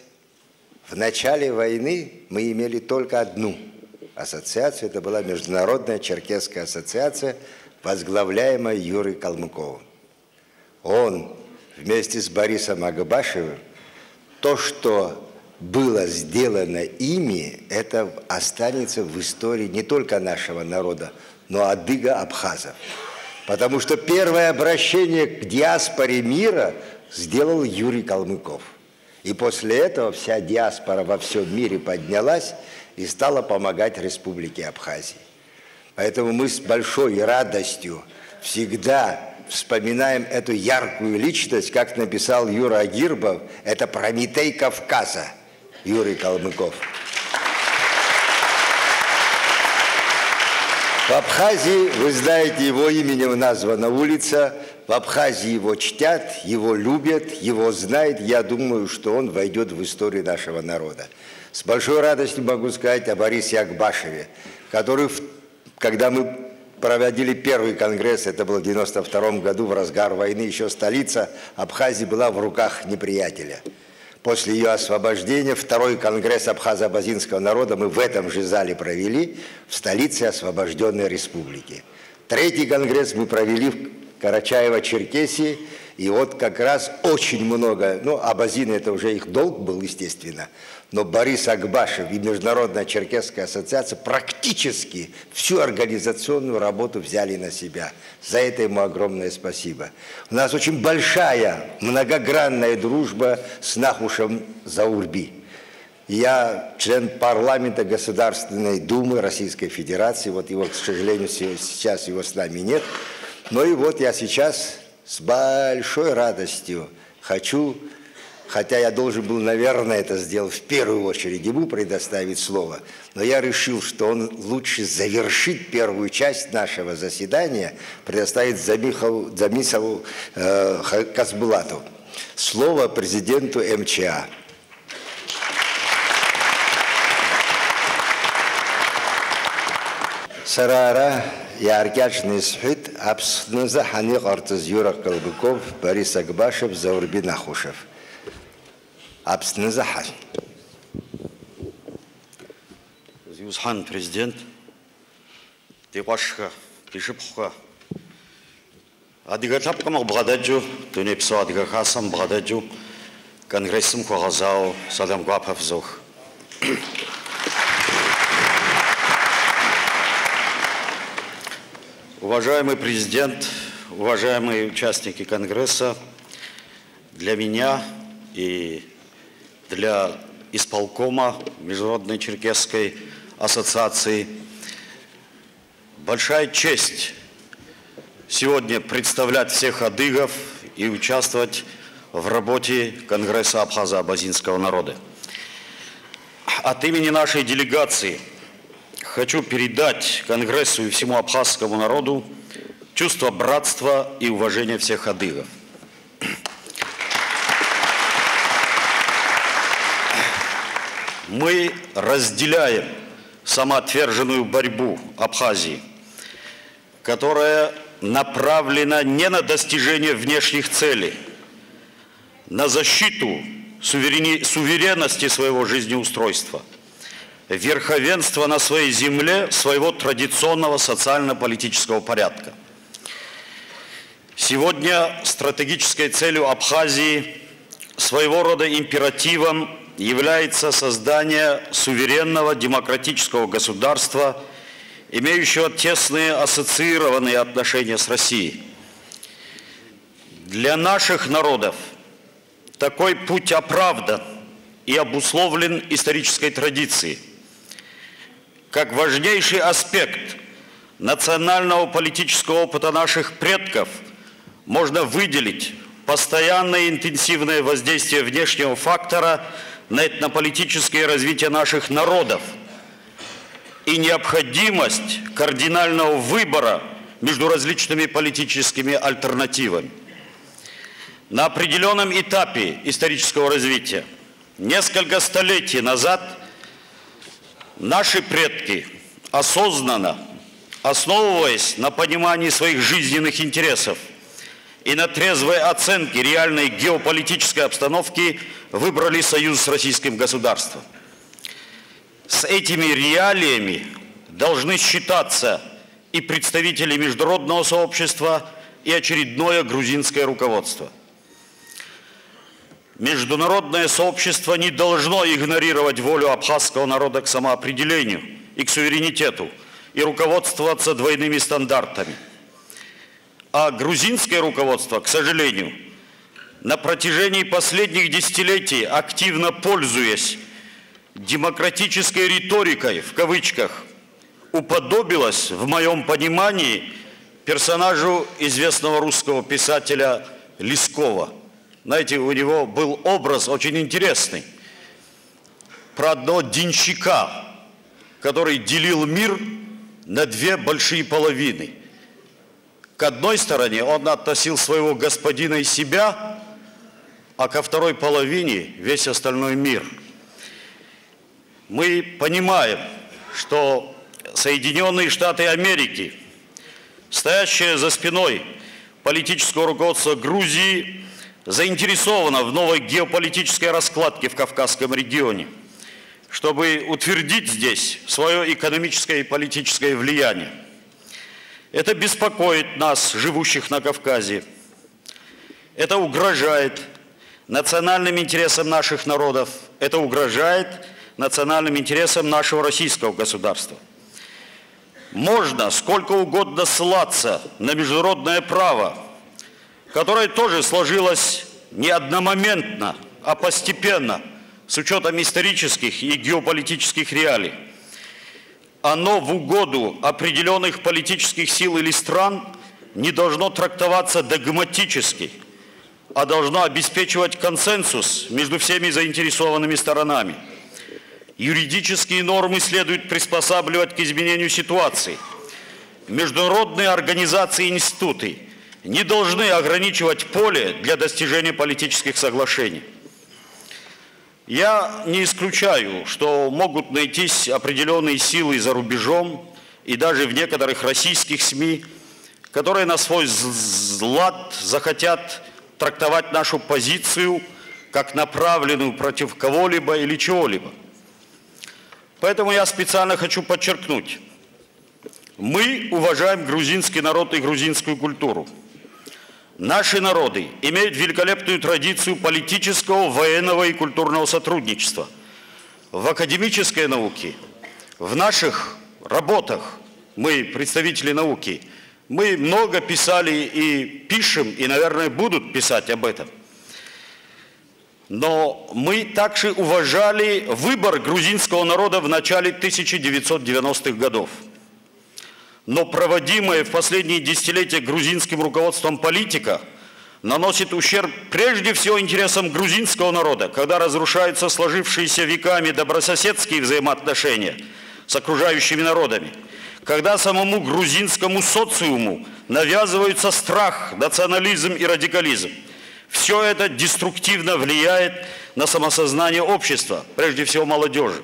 В начале войны мы имели только одну ассоциацию, это была Международная черкесская ассоциация, возглавляемая Юрой Калмыковым. Он вместе с Борисом Агбашевым, то, что было сделано ими, это останется в истории не только нашего народа, но адыго-абхазов. Потому что первое обращение к диаспоре мира сделал Юрий Калмыков. И после этого вся диаспора во всем мире поднялась и стала помогать Республике Абхазии. Поэтому мы с большой радостью всегда вспоминаем эту яркую личность, как написал Юра Агирбов, это Прометей Кавказа, Юрий Калмыков. В Абхазии, вы знаете, его именем названа улица, в Абхазии его чтят, его любят, его знают. Я думаю, что он войдет в историю нашего народа. С большой радостью могу сказать о Борисе Агбашеве, который, когда мы проводили первый конгресс, это было в 1992 году, в разгар войны, еще столица Абхазии была в руках неприятеля. После ее освобождения второй конгресс абхазо-абазинского народа мы в этом же зале провели, в столице освобожденной республики. Третий конгресс мы провели в Карачаево-Черкесии, и вот как раз очень много, ну, абазины это уже их долг был, естественно, но Борис Агбашев и Международная черкесская ассоциация практически всю организационную работу взяли на себя. За это ему огромное спасибо. У нас очень большая, многогранная дружба с Нахушем Заурби. Я член парламента Государственной Думы Российской Федерации, вот его, к сожалению, сейчас его с нами нет. Но и вот я сейчас с большой радостью хочу, хотя я должен был, наверное, это сделать в первую очередь, ему предоставить слово, но я решил, что он лучше завершить первую часть нашего заседания, предоставить Замисову Казбулату. Слово президенту МЧА. Сарара яркячный схит, абснуза ханик артыз Юра Калмыков, Борис Агбашев, Заурби Нахушев. Абснуза хан. Юсхан президент, Текашха, Тишипха. Адигатапкам Брададжу, Тунепсо Адигахасам Брададжу, Конгрессом Хуазау, Садам Гуапов Зух. Уважаемый президент, уважаемые участники Конгресса, для меня и для исполкома Международной черкесской ассоциации большая честь сегодня представлять всех адыгов и участвовать в работе Конгресса абхазо-абазинского народа. От имени нашей делегации хочу передать Конгрессу и всему абхазскому народу чувство братства и уважения всех адыгов. Мы разделяем самоотверженную борьбу Абхазии, которая направлена не на достижение внешних целей, на защиту суверенности своего жизнеустройства, верховенства на своей земле своего традиционного социально-политического порядка. Сегодня стратегической целью Абхазии, своего рода императивом, является создание суверенного демократического государства, имеющего тесные ассоциированные отношения с Россией. Для наших народов такой путь оправдан и обусловлен исторической традицией. Как важнейший аспект национального политического опыта наших предков можно выделить постоянное интенсивное воздействие внешнего фактора на этнополитическое развитие наших народов и необходимость кардинального выбора между различными политическими альтернативами. На определенном этапе исторического развития, несколько столетий назад, наши предки осознанно, основываясь на понимании своих жизненных интересов и на трезвой оценке реальной геополитической обстановки, выбрали союз с российским государством. С этими реалиями должны считаться и представители международного сообщества, и очередное грузинское руководство. Международное сообщество не должно игнорировать волю абхазского народа к самоопределению и к суверенитету и руководствоваться двойными стандартами. А грузинское руководство, к сожалению, на протяжении последних десятилетий, активно пользуясь демократической риторикой, в кавычках, уподобилось, в моем понимании, персонажу известного русского писателя Лескова. Знаете, у него был образ очень интересный про одного денщика, который делил мир на две большие половины. К одной стороне он относил своего господина и себя, а ко второй половине весь остальной мир. Мы понимаем, что Соединенные Штаты Америки, стоящие за спиной политического руководства Грузии, заинтересована в новой геополитической раскладке в Кавказском регионе, чтобы утвердить здесь свое экономическое и политическое влияние. Это беспокоит нас, живущих на Кавказе. Это угрожает национальным интересам наших народов. Это угрожает национальным интересам нашего российского государства. Можно сколько угодно ссылаться на международное право, которое тоже сложилось не одномоментно, а постепенно, с учетом исторических и геополитических реалий. Оно в угоду определенных политических сил или стран не должно трактоваться догматически, а должно обеспечивать консенсус между всеми заинтересованными сторонами. Юридические нормы следует приспосабливать к изменению ситуации. Международные организации и институты не должны ограничивать поле для достижения политических соглашений. Я не исключаю, что могут найтись определенные силы за рубежом и даже в некоторых российских СМИ, которые на свой лад захотят трактовать нашу позицию как направленную против кого-либо или чего-либо. Поэтому я специально хочу подчеркнуть, мы уважаем грузинский народ и грузинскую культуру. Наши народы имеют великолепную традицию политического, военного и культурного сотрудничества. В академической науке, в наших работах, мы, представители науки, мы много писали и пишем, и, наверное, будут писать об этом. Но мы также уважали выбор грузинского народа в начале 1990-х годов. Но проводимая в последние десятилетия грузинским руководством политика наносит ущерб прежде всего интересам грузинского народа, когда разрушаются сложившиеся веками добрососедские взаимоотношения с окружающими народами, когда самому грузинскому социуму навязываются страх, национализм и радикализм. Все это деструктивно влияет на самосознание общества, прежде всего молодежи.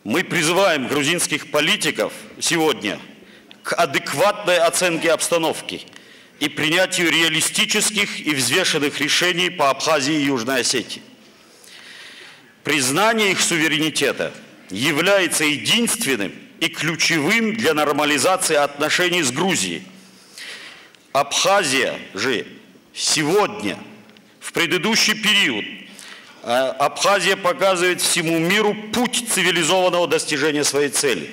Мы призываем грузинских политиков сегодня к адекватной оценке обстановки и принятию реалистических и взвешенных решений по Абхазии и Южной Осетии. Признание их суверенитета является единственным и ключевым для нормализации отношений с Грузией. Абхазия же сегодня, в предыдущий период, Абхазия показывает всему миру путь цивилизованного достижения своей цели.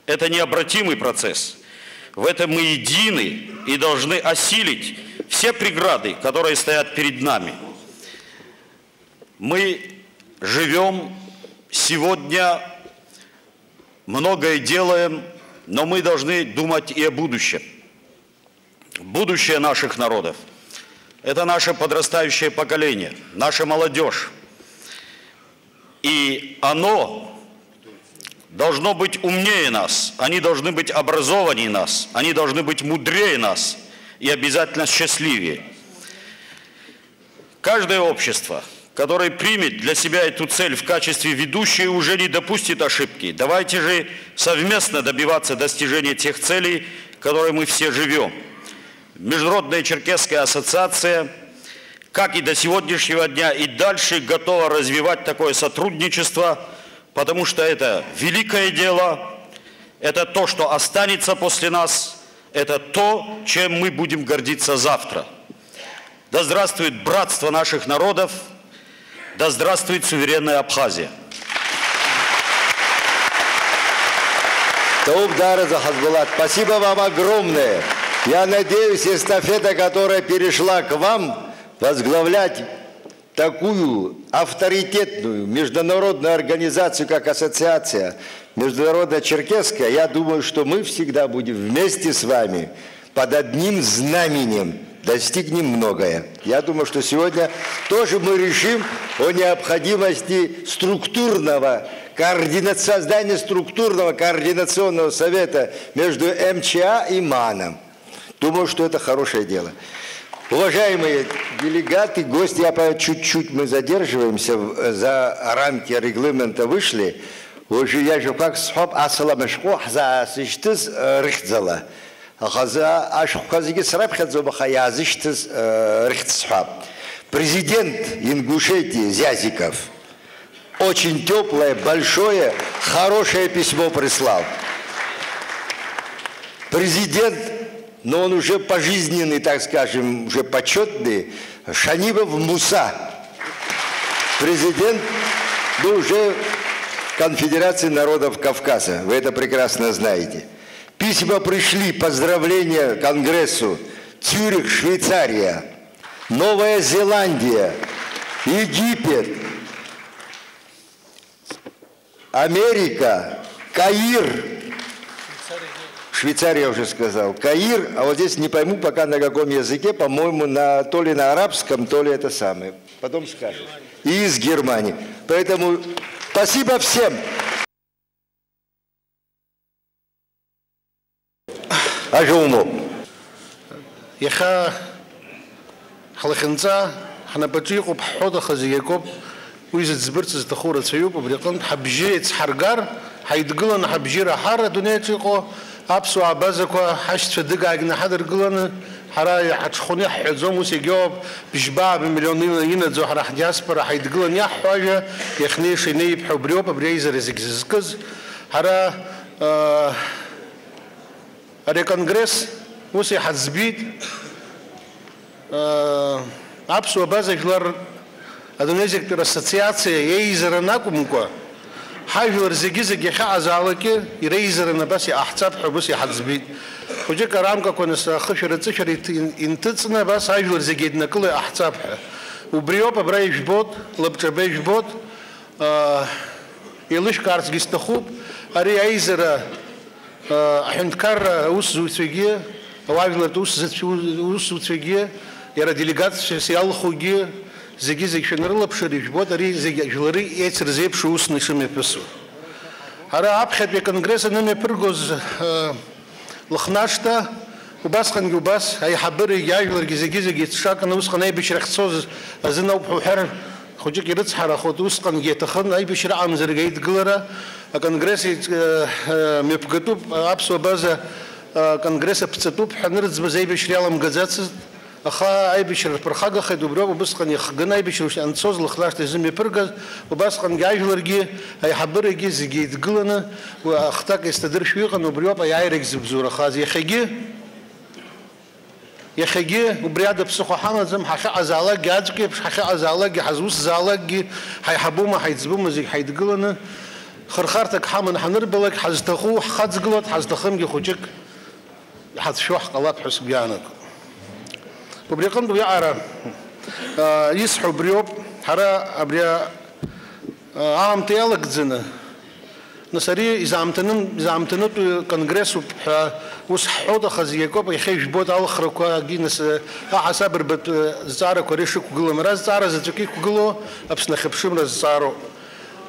Это необратимый процесс. В этом мы едины и должны осилить все преграды, которые стоят перед нами. Мы живем сегодня, многое делаем, но мы должны думать и о будущем. Будущее наших народов – это наше подрастающее поколение, наша молодежь. И оно должно быть умнее нас, они должны быть образованнее нас, они должны быть мудрее нас и обязательно счастливее. Каждое общество, которое примет для себя эту цель в качестве ведущей, уже не допустит ошибки. Давайте же совместно добиваться достижения тех целей, которые мы все живем. Международная черкесская ассоциация, как и до сегодняшнего дня, и дальше готова развивать такое сотрудничество, потому что это великое дело, это то, что останется после нас, это то, чем мы будем гордиться завтра. Да здравствует братство наших народов, да здравствует суверенная Абхазия. Спасибо вам огромное. Я надеюсь, эстафета, которая перешла к вам, возглавлять такую авторитетную международную организацию, как Ассоциация Международная Черкесская, я думаю, что мы всегда будем вместе с вами под одним знаменем, достигнем многое. Я думаю, что сегодня тоже мы решим о необходимости создания структурного координационного совета между МЧА и МАНом. Думаю, что это хорошее дело. Уважаемые делегаты, гости, я понимаю, чуть-чуть мы задерживаемся, за рамки регламента вышли. Уже я же как схоб асаламешко за сыштыз рихтзала. Хаза ашхазиги срабхадзо бахая зыштыз рихтсхаб. Президент Ингушетии Зязиков очень теплое, большое, хорошее письмо прислал. Президент, но он уже пожизненный, так скажем, уже почетный, Шанибов Муса. Президент, уже Конфедерации народов Кавказа. Вы это прекрасно знаете. Письма пришли, поздравления Конгрессу. Цюрих, Швейцария, Новая Зеландия, Египет, Америка, Каир. Швейцария я уже сказал. Каир, а вот здесь не пойму пока на каком языке, по-моему, то ли на арабском, то ли это самое. Потом скажешь. И из Германии. Поэтому спасибо всем. Ажуму. Яха халахинца, ханапачику пхода хазиякоп, уизит збирца захура цаюп, обрекон хабжиец харгар, хайдгулан хабжира хара дунечико, апсу абазако, хашт федыга агна хадр гулан, حرا حتخوني حزوم وسيجوب بشبع بمليونين ينزو حرا حدياسبرا حيدقلن يا حاجة يخني شيني بحبريو ببريزر زكزكز حرا أري كونغرس وسي حزبيد أبسو بازا جلر أدونيزك تر أسوسياسيا ييزر ناكمكوا حاجة زكزك يخا زالكي يريزر نبسي أحساب حبسي حزبيد وجه كرام كونس خشرة تشري إنتظنا بس عايزور زجدنا كل أحسابها وبريو ببرايش بوت لبتبيش بوت يلش كارس جستخوب أري عايزر حنكر وس زوجية وعايزور وس زوجية يرى ديليغات سيال خوجية زجي زج شنرلا بشريش بوت أري زج جلري يتر زيب شو وس نشمي بسوا هذا أبخد بكونغرس إنه يبرجوز لخناشتا وبس خن وبس هي حبري ياجلر جزجيزج يتشاك نوس خن أي بشرخ صوز أزنا وبحر خجك يرتس حرا خد وس خن يتخن أي بشرع عم زرجيت جلرا كونغرس مبكتوب أبسو بازا كونغرس بتسطوب حنرز بزي بشريالم جزاتس أخا أي بشر برخاجة خدوا برو وبس خن يخجنا أي بشر أن صوز لخلاش تزم يبرجز وبس خن ياجلر جي هي حبري جزجيت جلنا واختك يستدر شوي خن وبريو يعيرك زبزورة خازي يخجي وبريادة بسخو حنا زم حخي عزالك جاجك بش حخي عزالك حزوس زالك حيحبوما حيتزبوما زي حيتقلنا خرخارتك حمن حنربلك حزتخو حز قلت حزتخم جي خوجك حز شوح قلات حسب جانك وبريقن بيعرى يسحو بريوب حرا أبريا عام تيالك زنا نصري إذا عمتنت كونغرس وصحوده خزيكو بيخيش بود آخر كوا جينس حساب ربط زارة كوريشك وقلنا مرز زارة زتوكي وقلوا أبسنا خبشم رز زارو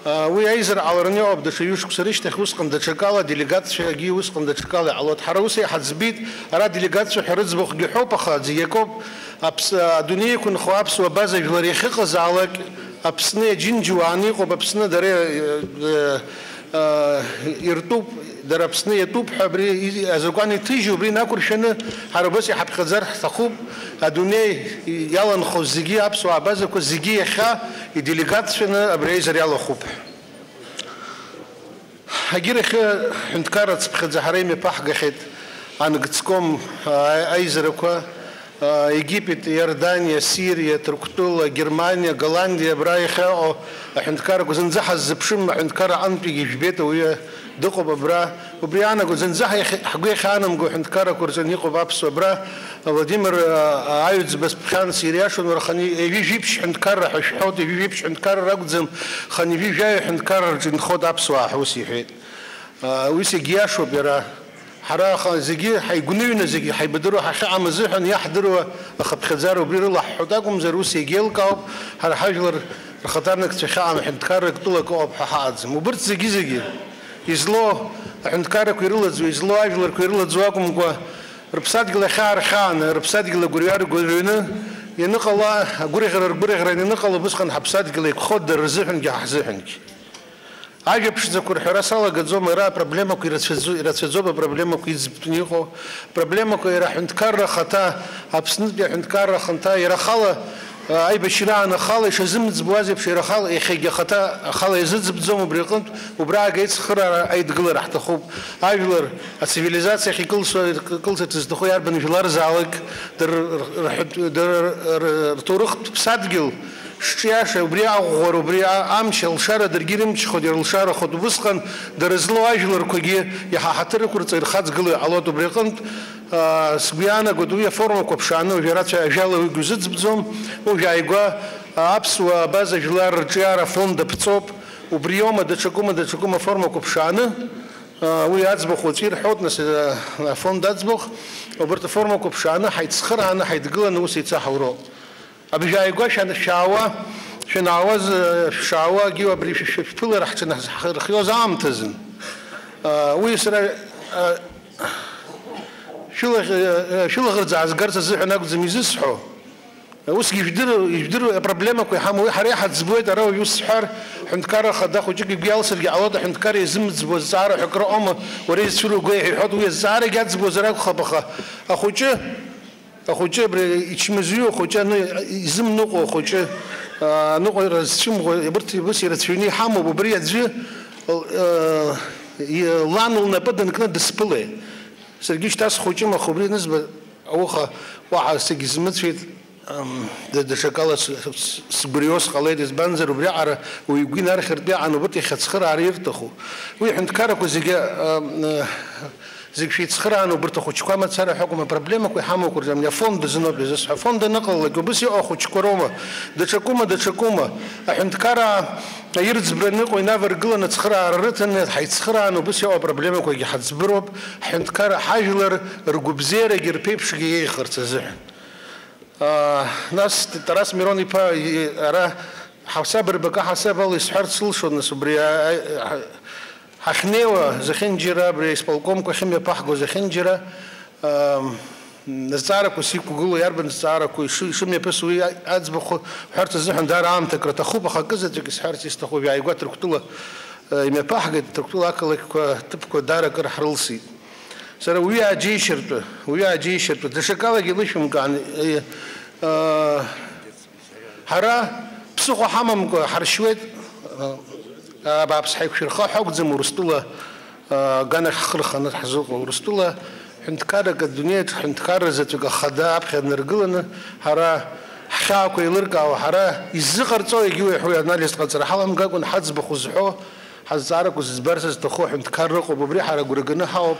وي ايزر على رنيو بده شيوش كسريش تخوس قند تشكالا ديليغاتسيا جي وس قند تشكالا على حروسي حزبيت را ديليغاتسيا حرز بخ جحوب خا زيكوب ابس دنيا كن خوابس وبازا جلريخ قزالك ابسنه جنجواني قو بابسنه دري يرتوب دربسنه يتوب حبري ازقاني تيجي بري ناكل شنه حربسي حب خزر تخوب الدنيا يلا نخو زيجي ابس وبازا كو زيجي خا ديليغاتسيا ابريزر يلا خوب هجيرخ حنتكارت بخد زهريمي بحقخت عن قدسكم ايزركوا Египет, Иордания, Сирия, Турктула, Германия, Голландия, Брайха, حنتكار قزنزح الزبشم حنتكار أنبي جبته ويا دقوا ببرا وبريانا قزنزح حقوي خانم جو حنتكار كورزنيقو بابس وبرا فلاديمير عايز بس بخان سيريا شو نرخني يجيبش حنتكار حشحوت يجيبش حنتكار رقزم خني في جاي حنتكار جنخود أبس وحوسي حيد ويسي جياشو برا حراخ زجي حيقولون زجي حيبدروا حخام زحن يحضروا خب خزار وبير الله حداكم زروسي جيل كاب هر حجر خطرنك تخام حنتكرك طولك أب حادز مبرت زجي يزلو حنتكرك ويرلز ويزلو أجلر ويرلز واكم كوا ربصات جل خار خان ربصات جل قريار قرينا ينقل الله قريغر ينقل بس خن حبصات جل خد الرزحن جحزحنك عجب شذكر حراسة قدزوم يرى проблема كيرتفزوب проблема كيزبنيخو проблема كيرا حنتكرر خطا أبسنت حنتكرر خنتا يرى خلا أي بشيرة أنا خلا يشزم زبوازي بشيرة خلا يخيج خطا خلا يزيد بزوم بريقنت وبرا جيت خرا أي دقلر راح تخوب أجلر السيفيليزاسيا خي كل تزدخو ياربن جلار زالك در تورخت بصدقل شياشة وبريا غور وبريا أمشل شارة درجيرم تخدير الشارة خد بسخن درزلو أجلر كوجي يحاتر كرت الخاز قلي على دبريقنت سبيانا قدوية فورما كوبشانو وجرات أجاله وجزء بزوم وجايقا أبس وباز أجلار جيارة فوند بتصوب وبريوم دشكوما فورما كوبشانو ويأزبخ وتير حوت ناس فوند أزبخ وبرت فورما كوبشانو حيتسخر أنا حيتقلن وسيتسحورو أبي جاي قاش عند الشعوة شن عوز الشعوة جيوا بريش فيل راح تنخيوز عام تزن ويسرى شو غرز عزقرت الزح ناقد زميزسحو وس يجدروا проблема كوي حمو حريحة زبويد راو يسحر حنتكار خداخ وجيك بيالس اللي عوض حنتكار يزم زبو الزعر حكر أمه وريز فلو قوي يحط ويا الزعر قاعد زبو زراك خبخة أخوجة بري يشمزيو أخوجة يزم نقو أخوجة نقو رزشم يبرتي بس يرتفيني حامو ببرية زي لانو نبدأ كنا دسبلة سرقيش تاس أخوجة ما خبري نسبة أوخا واحد سجزمت في ده شكله سبريوس خالد بنزر وبريعة ويجين آخر بيع عنو برتي خسخر عرير تخو ويحنت كاركو زي شيء تسخرانو برتخو شكوا ما تصير حكومة проблема كوي حامو كرجم يا فوند زنوب يزس فوند نقل لك بس يأخذ شكروما ده شكوما حنت كارا يرز برنيق وينافر قلنا تسخرا رتن حيتسخرانو بس يأخذ проблема كوي حد بروب حنت كارا حاجلر رجوب زيرة جربيب شقيه خرط زحن ناس تراس ميروني با أراه حساب ربكا حساب الله يسحر تسلشون نسبريا حخنيوة زخنجرة برئيسполком كخيمة بحقو زخنجرة نزارك وسيكو قولو يارب نزارك وشو ميبسوي أزبخو حرت الزحن دار عام تكرة تخوب خاقزتك إسحارتي استخوب يعيقوا تركتولا يمي بحق تركتولا أكلك تبكو دارك رحرلسي سر ويا جيشرتو دشكالا جلشم كان حرا بسوخو حمام حرشويت بابس حيك شرخا حق زم ورستولا قانا خرخنا حزوق ورستولا حنت كارك الدنيا حنت كارزت خداب خد نرقلنا حرا حاكو يلرقا وحرا يزقر تو يجي حوي ناليس قصر حلم قاكون حزب خزحو حزارك وزبرسس تخو حنت كارق وببري حرا قرقنا حوب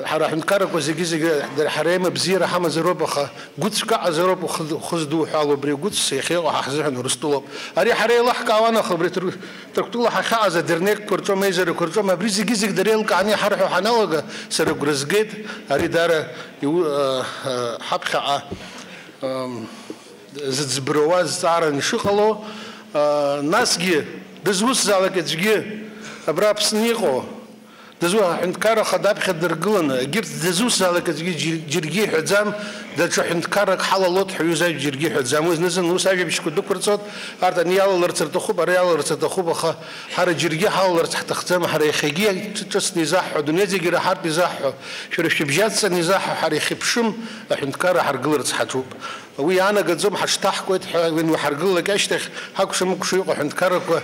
حرا حنت كارك وزيجي در حريمه بزيره حما زروبخه قدس كع زروب خزدو حالو بري قدس يخي وحزحن ورستولا اري حري لحقا وانا خبري تركتولا حخازه درنيك كرتو ميزر كرتو ما بري زيجي دريل كاني حرحو حناوغا سر غرزجيت اري دار حبخه زبرواز صار نشخلو ناسجي дызус залак эцги абрапснихо дызу хинткара хадаб хадыргылана гирт дызус залак эцги жирги хадзам да чо хинткара халалот хюза жирги хадзам узназан усажи бишку дукурцот арта нияллар цертоху барияллар цертоху баха хара жирги халалар тахтахзам хара хиги тс низах дунези гира харт низах шурш бжатса низах хара хипшум хинткара харгылар цхатуб ويانا قد زم حشتاح كويت وين حرقل لك اشتخ هاكش مكشوي قحنت كرك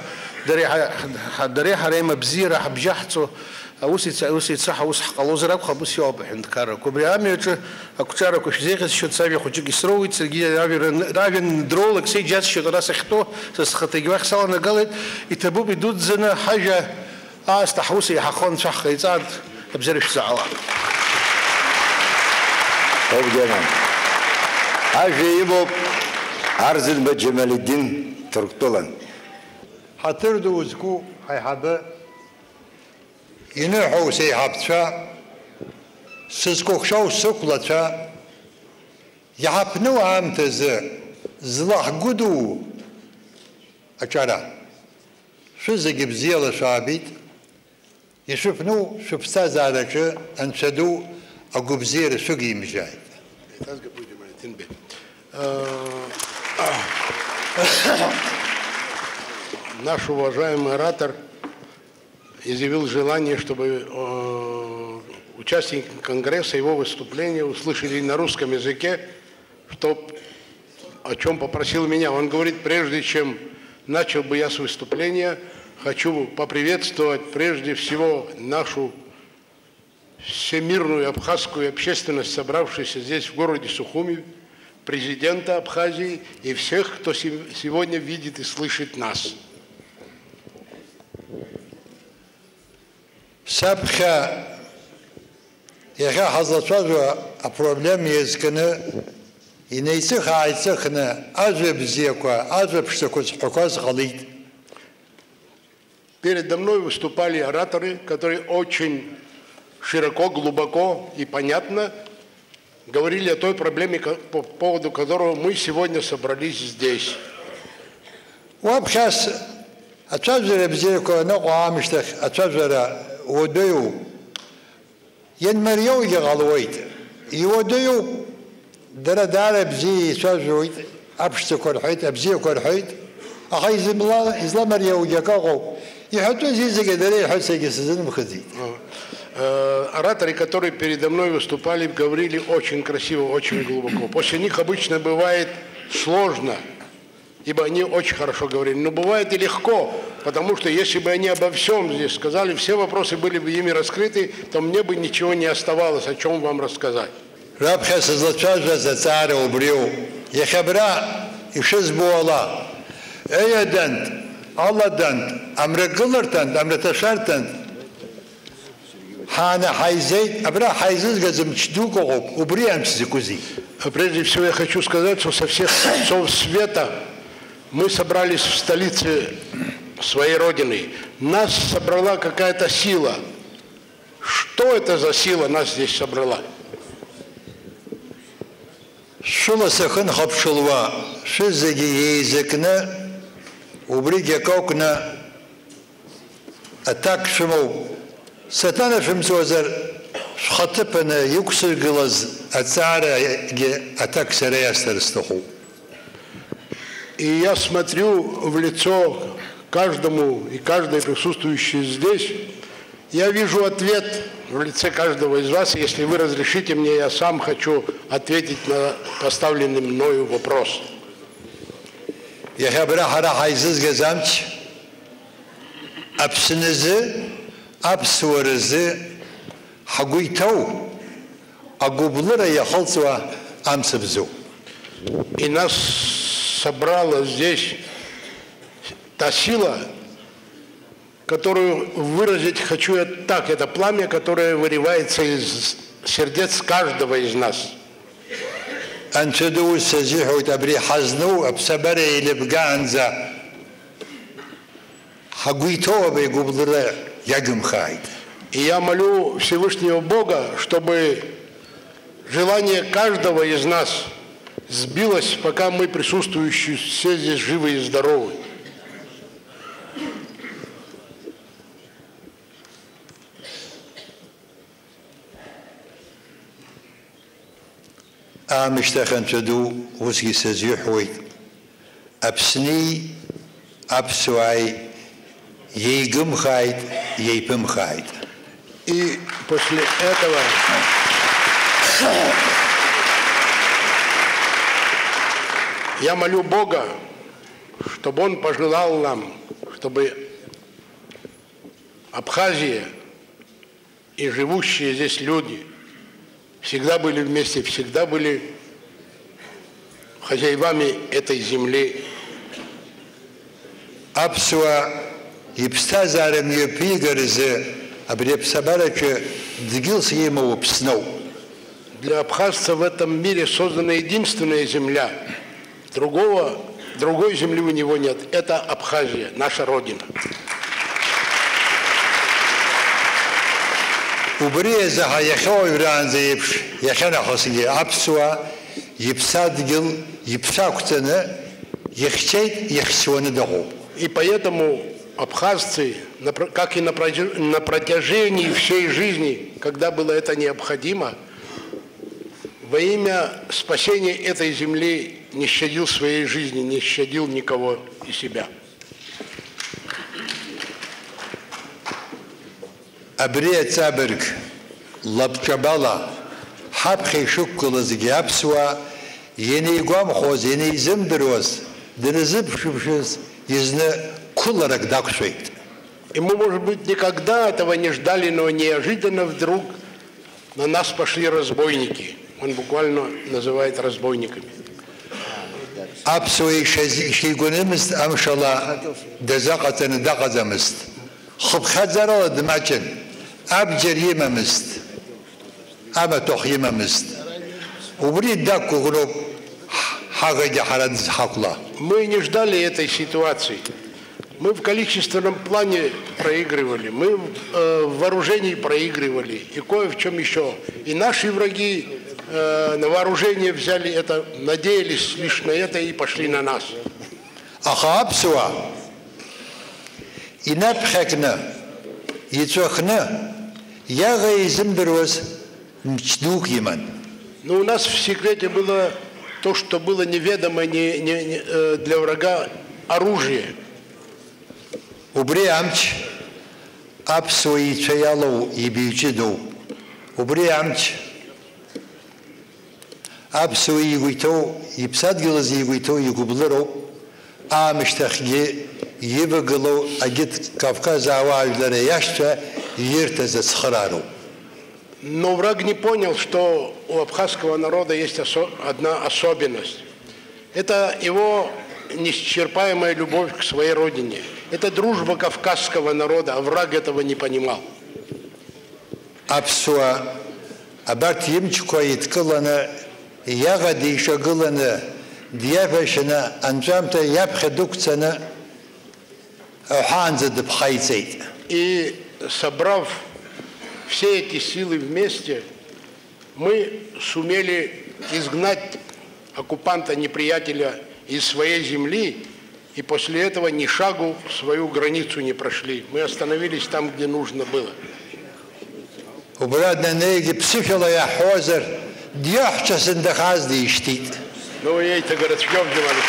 دري حريم بزيره حبجحتو اوسي صح اوس قلوز راب خبص يوب حنت كرك وبريامي اكثر كش زي شو تسابي خوجي يسروي تسرجي رافين درولك سي جاس شو راس اختو سخطي واخ سالنا قالت يتبو بدود زنا حاجه استحوسي حخون شخ يصاد بزرش ساعه طيب جمال Ажиебов Арзин Баджамалиддин Турктулан. Хатырды узку хайхабы ины хоусей хапча сызкохшау сыклача япну амтызы злах гуду ачара шызыги бзела шабит ишуфну шупста задачы аншаду агубзир шуги мжай. Наш уважаемый оратор изъявил желание, чтобы участники Конгресса его выступления услышали на русском языке, о чем попросил меня. Он говорит, прежде чем начал бы я с выступления, хочу поприветствовать прежде всего нашу всемирную абхазскую общественность, собравшуюся здесь в городе Сухуми, президента Абхазии и всех, кто сегодня видит и слышит нас. Сабха яха хазлачажу о проблеме языкны и нейцеха айцехна ажеб зеква ажеб штукус хуказ галит. Передо мной выступали ораторы, которые очень широко, глубоко и понятно говорили о той проблеме, по поводу которого мы сегодня собрались здесь. وابخاس اتشجر بزيكو نقع مشتخ اتشجر وديو ينمريو يغلويت يوديو درا دار بزي شجويت ابشت كرحيت ابزي كرحيت اخي زملا ازلامريو يكاغو يحطوا زي زي حسي سزن مخزي. Ораторы, которые передо мной выступали, говорили очень красиво, очень глубоко. После них обычно бывает сложно, ибо они очень хорошо говорили. Но бывает и легко, потому что если бы они обо всем здесь сказали, все вопросы были бы ими раскрыты, то мне бы ничего не оставалось, о чем вам рассказать. Прежде всего я хочу сказать, что со всех концов света мы собрались в столице своей родины. Нас собрала какая-то сила. Что это за сила нас здесь собрала? Сатана фимзозер шхатпана юксер глаз ацара атак сереястерстоху. И я смотрю в лицо каждому и каждой присутствующей здесь, я вижу ответ в лице каждого из вас. Если вы разрешите мне, я сам хочу ответить на поставленный мною вопрос. Я хабрахара хайзыз газамч апсинезы Абсуарызы хагуйтау агублыра яхалцва амсабзу. И нас собрала здесь та сила, которую выразить хочу я так. Это пламя, которое выливается из сердец каждого из нас. Анчаду сазиху табри хазну абсабаре или бганза хагуйтау агублыра. И я молю Всевышнего Бога, чтобы желание каждого из нас сбилось, пока мы присутствующие все здесь живы и здоровы. آمشتخن تدو وزي سزيحوي أبسني أبسوعي ييجم خايد ييبم خايد. И после этого я молю Бога, чтобы Он пожелал нам, чтобы Абхазия и живущие здесь люди всегда были вместе, всегда были хозяевами этой земли. Апсуа ипстазарем епигарзе абрепсабараче дгилс ему пснул. Для абхазца в этом мире создана единственная земля. Другой земли у него нет. Это Абхазия, наша родина. وبريه زها يخوي بران زيبش يخنا خصية أبسوا يبسادجل يبساكتنا يخشيت يخشون دغو. И поэтому абхазцы, как и на протяжении всей жизни, когда было это необходимо, во имя спасения этой земли не щадил своей жизни, не щадил никого и себя. أبريه تابرك لبكبلا حبخي شكل زجي أبسوا يني قام خوز يني زمدروز درزب شبشز يزنا كل رك داكشيت. И мы, может быть, никогда этого не ждали, но неожиданно вдруг на нас пошли разбойники. Он буквально называет разбойниками. أبسوا شيء قنمست أمشلا دزقة دقزمست خب خزرة دمجن أبجر يممست أما تخ يممست وبريد داكو غروب حاجة حرد حقلا. Мы не ждали этой ситуации. Мы в количественном плане проигрывали, мы в вооружении проигрывали, и кое в чем еще. И наши враги на вооружение взяли это, надеялись лишь на это и пошли на нас. أخابسوا ينبخكنا يتوخنا يا غيزم دروس مشدوك يمن. Но у нас в секрете было то, что было неведомо для врага оружие. وبري عمش أبسوا يتشيالو يبيجدو وبري عمش أبسوا يقويتو يبساد جلز يقويتو يقبلرو آمش تخجي يبقلو أجد كافكاز عواج لرياشتا يرتز سخرارو. Но враг не понял, что у абхазского народа есть одна особенность. Это его неисчерпаемая любовь к своей родине. Это дружба кавказского народа, а враг этого не понимал. Апсуа абарт емчко иткыланы ягоди шагыланы диабешина анжамта ябхедукцаны ханзы дбхайцейт. И собрав все эти силы вместе, мы сумели изгнать оккупанта, неприятеля из своей земли, и после этого ни шагу свою границу не прошли. Мы остановились там, где нужно было. Ну, ей-то городском делали.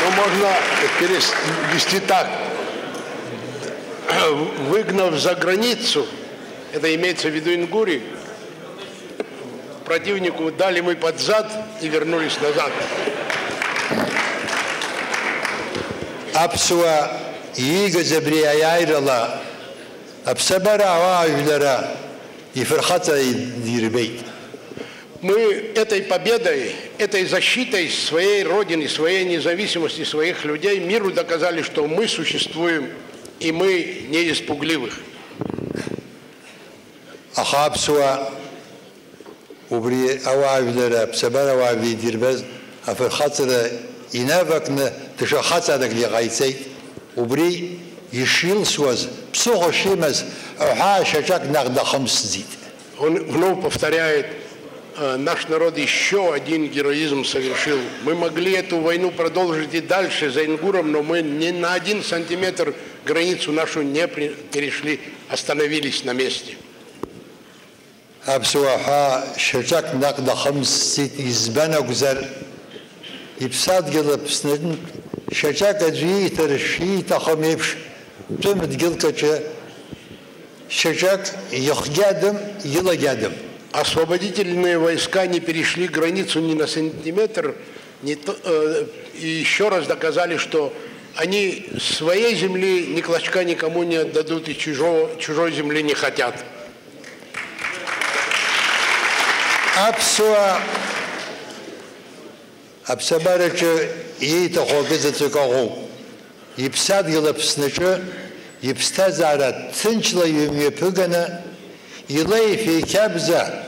Ну, можно перевести так. Выгнав за границу, это имеется в виду Ингури, противнику дали мы под зад и вернулись назад. Апсуа ига забрияйрала апсабара аважлара и ферхата дирбейт. Мы этой победой, этой защитой своей родины, своей независимости, своих людей миру доказали, что мы существуем и мы не из пугливых. Ахапсуа وبري أواعي بسبارة أواعي ديربز أفر خاطر إنافكنا تشخص هذاك اللي غايتي وبري يشيل سواز بسوق شيمز أو حاشة شك نقد 5 زيد. Он вновь повторяет, наш народ еще один героизм совершил. Мы могли эту войну продолжить и дальше за Ингуром, но мы ни на 1 сантиметр границу нашу не перешли, остановились на месте. أبسوحا شجاك نقد 5 إزبانا جزر يبساد قلب سنن شجاك جيتر شيء تخميبش تمد قلقة شجاك يخجادم يلا جادم. Освободительные войска не перешли границу ни на сантиметр, и еще раз доказали, что они своей земли ни клочка никому не отдадут и чужой земли не хотят. Абсабарача иета хогезацукагу ипсад гылапснычы ипстазара цинчла юмепыгана илай фейкабза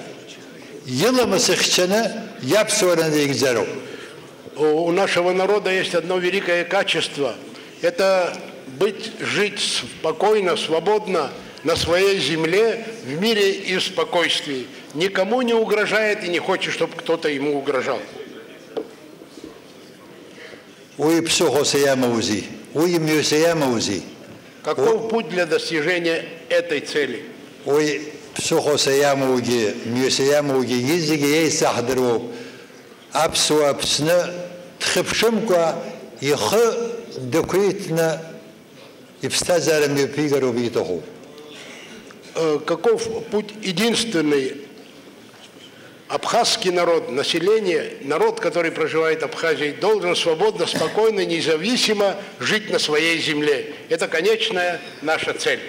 йыламысыхчаны япсуаран дегизару. У нашего народа есть одно великое качество. Это жить спокойно, свободно на своей земле, в мире и в спокойствии. Никому не угрожает и не хочет, чтобы кто-то ему угрожал. Каков путь для достижения этой цели? Каков путь единственный? Абхазский народ, население, народ, который проживает в Абхазии, должен свободно, спокойно, независимо жить на своей земле. Это конечная наша цель.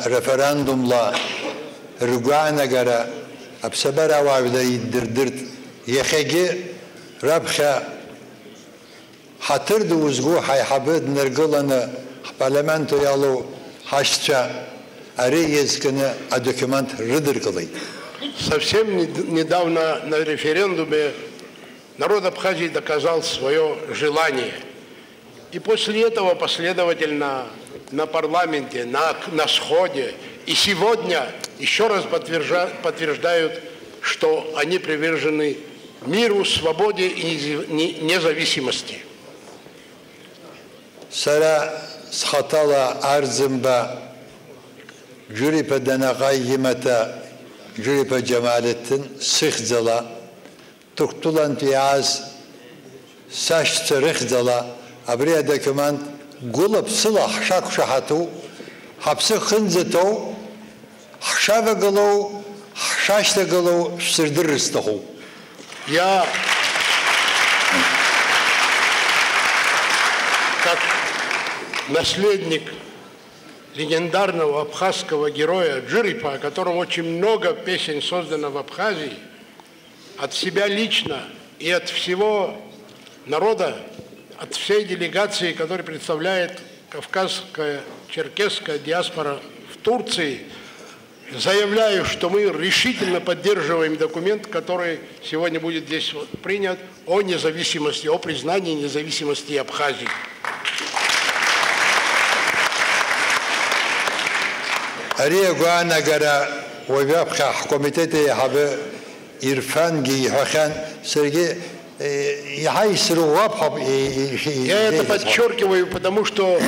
Референдумла Ругана Абсабара Вавда Иддирдирт Ехеги Рабха Хатырды Узгу Хайхабыд Нергалана парламенту ялу Хашча Ареезкана а документ Рыдыргалай. Совсем недавно на референдуме народ Абхазии доказал свое желание. И после этого последовательно на парламенте, на сходе и сегодня еще раз подтверждают, что они привержены миру, свободе и независимости. Сара схатала арзымба Джурипа Данагай Емата Джурипа Джамалеттин Сихзала Туктулан Пиаз Сашца Рихзала Абрия документ Гулаб Сила Хшак Шахату Хапсы Хынзату Хшава Галу Хшашта Галу Сирдырыстаху. Я как наследник легендарного абхазского героя Джурипа, о котором очень много песен создано в Абхазии, от себя лично и от всего народа, от всей делегации, которая представляет кавказская, черкесская диаспора в Турции, заявляю, что мы решительно поддерживаем документ, который сегодня будет здесь принят, о независимости, о признании независимости Абхазии. Ария Гуана Гара Вавябха комитете Хабе Ирфанги Хахан Сергей Я это подчеркиваю, потому что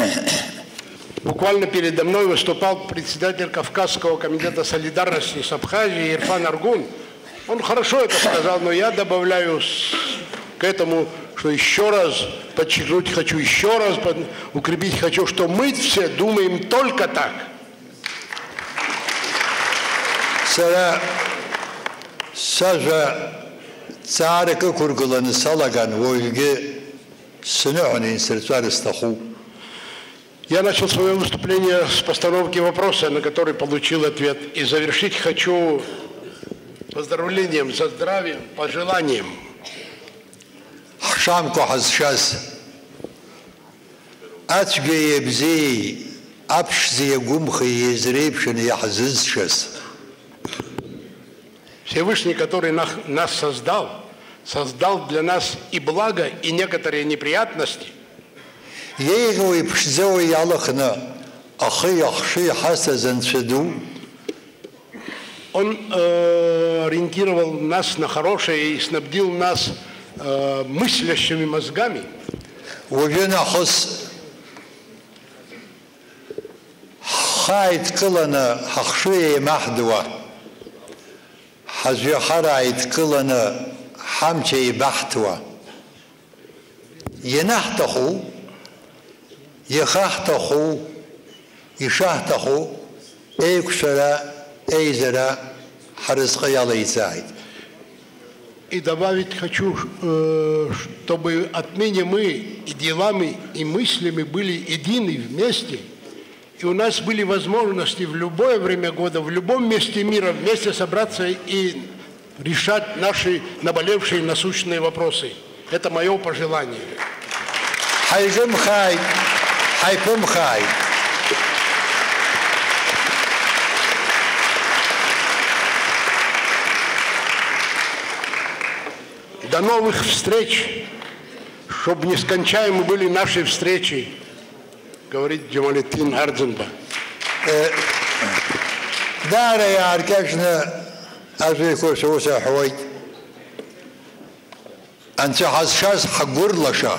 буквально передо мной выступал председатель Кавказского комитета солидарности с Абхазией Ирфан Аргун. Он хорошо это сказал, но я добавляю к этому, что еще раз подчеркнуть хочу, еще раз укрепить хочу, что мы все думаем только так. Царика кургуланы салаган войге сынёхны инсертуарыстаху. Я начал свое выступление с постановки вопроса, на который получил ответ. И завершить хочу поздравлением за здравием, пожеланием. Хшамку хазшаз ацгее бзей апшзее гумхи езрепшин яхзызшаз. Всевышний, который нас создал для нас и благо, и некоторые неприятности. Он ориентировал нас на хорошее и снабдил нас мыслящими мозгами. حخايت كلنا حخشوية محدوة حزي حرايت كلنا حمشي بحتوة ينحتخو يخاحتخو يشاحتخو ايكشرا ايزرا حرزقي الله يساعد. И добавить хочу, чтобы отныне мы и делами, и мыслями были едины вместе, и у нас были возможности в любое время года, в любом месте мира вместе собраться и решать наши наболевшие насущные вопросы. Это мое пожелание. حيجم خاي حيكم خاي До новых встреч, чтобы нескончаемы были наши встречи, говорит Джамалетдин Ардзинба. دار يا أركشنا أزيكو سوسة حوي أنت حساس حجور لشا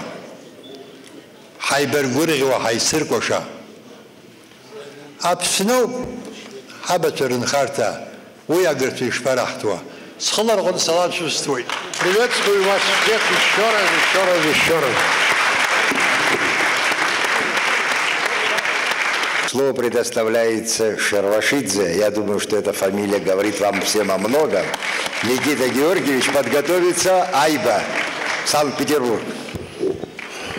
حيبرجوري وحيسركوشا أبسنو حبترن خارتا ويقدر فرحتوا سخلر قد صلاة شستوي. Приветствую вас всех еще раз. Слово предоставляется Шервашидзе. Я думаю, что эта фамилия говорит вам всем о многом. Никита Георгиевич, подготовится Айба, Санкт-Петербург.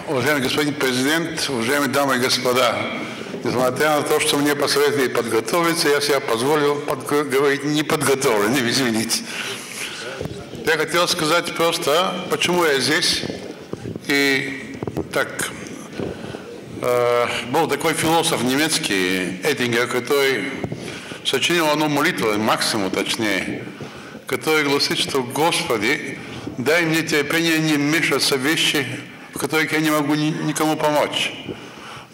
Уважаемый господин президент, уважаемые дамы и господа, несмотря на то, что мне посоветовали подготовиться, я себя позволил говорить неподготовленным, извините. Я хотел сказать просто, почему я здесь. И так, был такой философ немецкий, Эттингер, который сочинил одну молитву, максимум точнее, который гласит, что «Господи, дай мне терпение не вмешиваться в вещи, в которых я не могу никому помочь.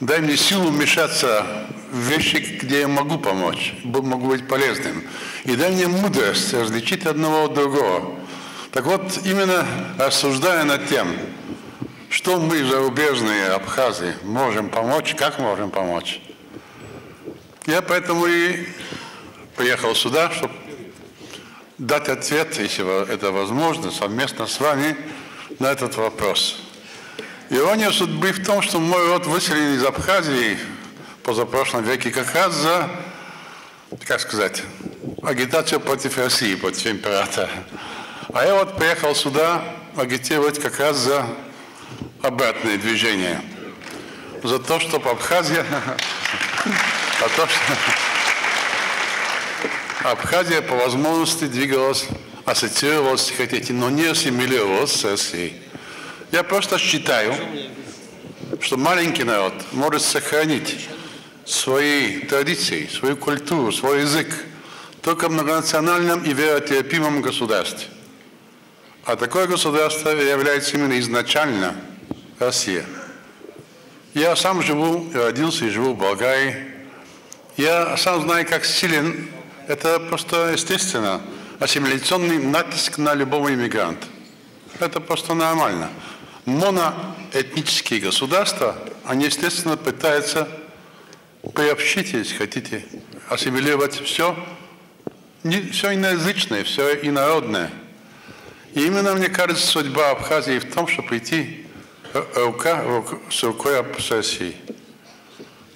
Дай мне силу вмешаться в вещи, где я могу помочь, могу быть полезным. И дай мне мудрость различить одного от другого». Так вот, именно рассуждая над тем, что мы, зарубежные абхазы, можем помочь, как можем помочь, я поэтому и приехал сюда, чтобы дать ответ, если это возможно, совместно с вами на этот вопрос. Ирония судьбы в том, что мой род выселен из Абхазии в позапрошлом веке как раз за, как сказать, агитацию против России, против императора. А я вот приехал сюда агитировать как раз за обратное движение. За то, чтобы Абхазия... Абхазия по возможности двигалась, ассоциировалась, если хотите, но не ассимилировалась с Россией. Я просто считаю, что маленький народ может сохранить свои традиции, свою культуру, свой язык только в многонациональном и веротерпимом государстве. А такое государство является именно изначально Россия. Я сам живу, родился и живу в Болгарии. Я сам знаю, как силен, это просто естественно, ассимиляционный натиск на любого иммигранта. Это просто нормально. Моноэтнические государства, они, естественно, пытаются приобщить, если хотите, ассимилировать все иноязычное, все инородное. И именно, мне кажется, судьба Абхазии в том, чтобы идти рука с рукой с Россией.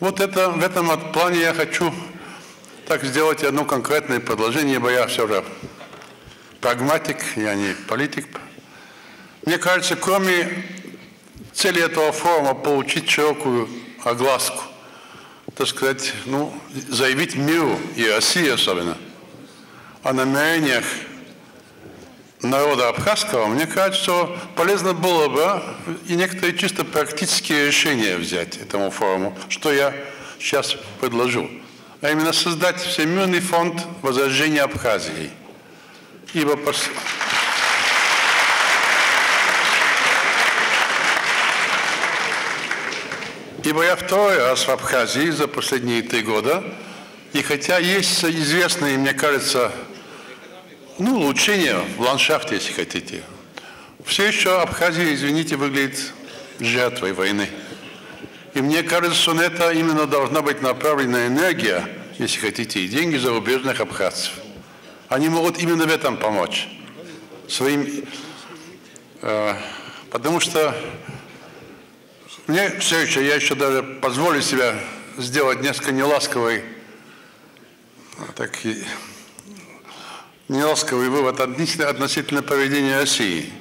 Вот это, в этом плане я хочу так сделать одно конкретное предложение, ибо я все же прагматик, я не политик. Мне кажется, кроме цели этого форума получить широкую огласку, так сказать, заявить миру и России особенно о намерениях народа абхазского, мне кажется, что полезно было бы и некоторые чисто практические решения взять этому форуму, что я сейчас предложу. А именно создать Всемирный фонд возрождения Абхазии. Ибо я второй раз в Абхазии за последние 3 года, и хотя есть известные, мне кажется, улучшения в ландшафте, если хотите, все еще Абхазия, извините, выглядит жертвой войны. И мне кажется, что на это именно должна быть направлена энергия, если хотите, и деньги зарубежных абхазцев. Они могут именно в этом помочь. Потому что мне все еще, я еще даже позволю себе сделать несколько неласковый вывод относительно поведения России.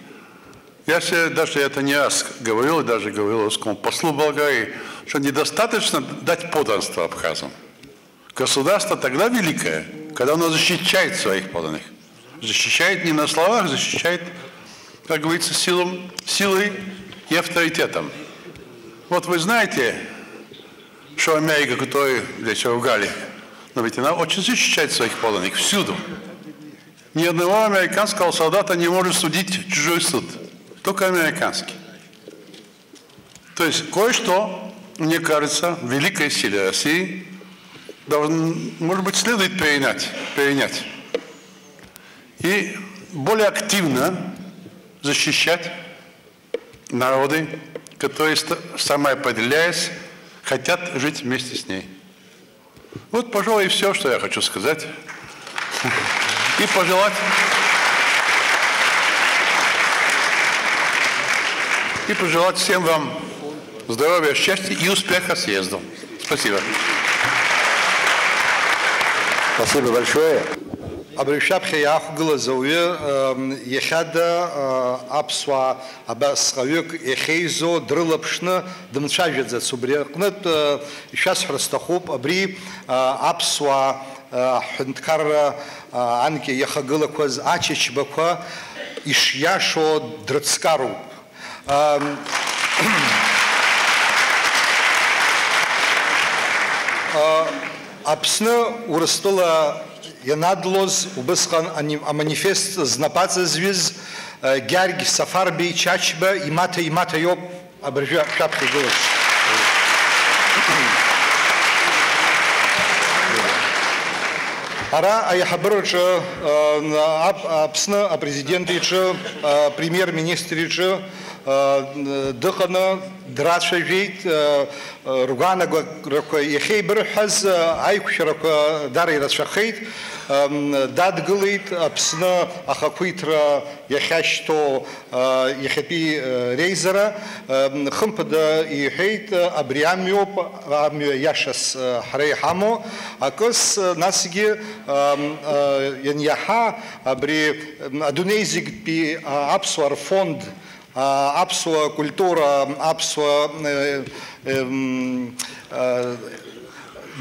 Я себе даже это не раз говорил, и даже говорил русскому послу Болгарии, что недостаточно дать подданство абхазам. Государство тогда великое, когда оно защищает своих подданных. Защищает не на словах, защищает, как говорится, силой и авторитетом. Вот вы знаете, что Америка, которую здесь ругали, но ведь она очень защищает своих подданных всюду. Ни одного американского солдата не может судить чужой суд, только американский. То есть кое-что, мне кажется, в великой силе России может быть, следует перенять. И более активно защищать народы, которые, самоопределяясь, хотят жить вместе с ней. Вот, пожалуй, и все, что я хочу сказать. И пожелать всем вам здоровья, счастья и успеха съезду. Спасибо. Спасибо большое. Абришапхи яхгла зауе ехада апсва абасхавюк ехейзо дрылапшна дмчажедзе субрекнет сейчас храстахоп абри апсва хнткар анки яхагла коз ачичбаква ишяшо дрцкару Апсна урыстыла янадлоз убысқан манифест знапаца звез гярги сафарби чачба имата ёб абржа шапки голос. Ара аяхабырчы апсна президентричы премьер-министричы дыхана драшажит ругана ехей бирхаз айкшрака дари расшахит дадгылит апсна ахакуитра яхашто ехепи рейзера хымпада ехейт абриамиоп амио яшас харейхамо акос насиги яньяха абри адунейзиг пи апсуар фонд апсуа культура, апсуа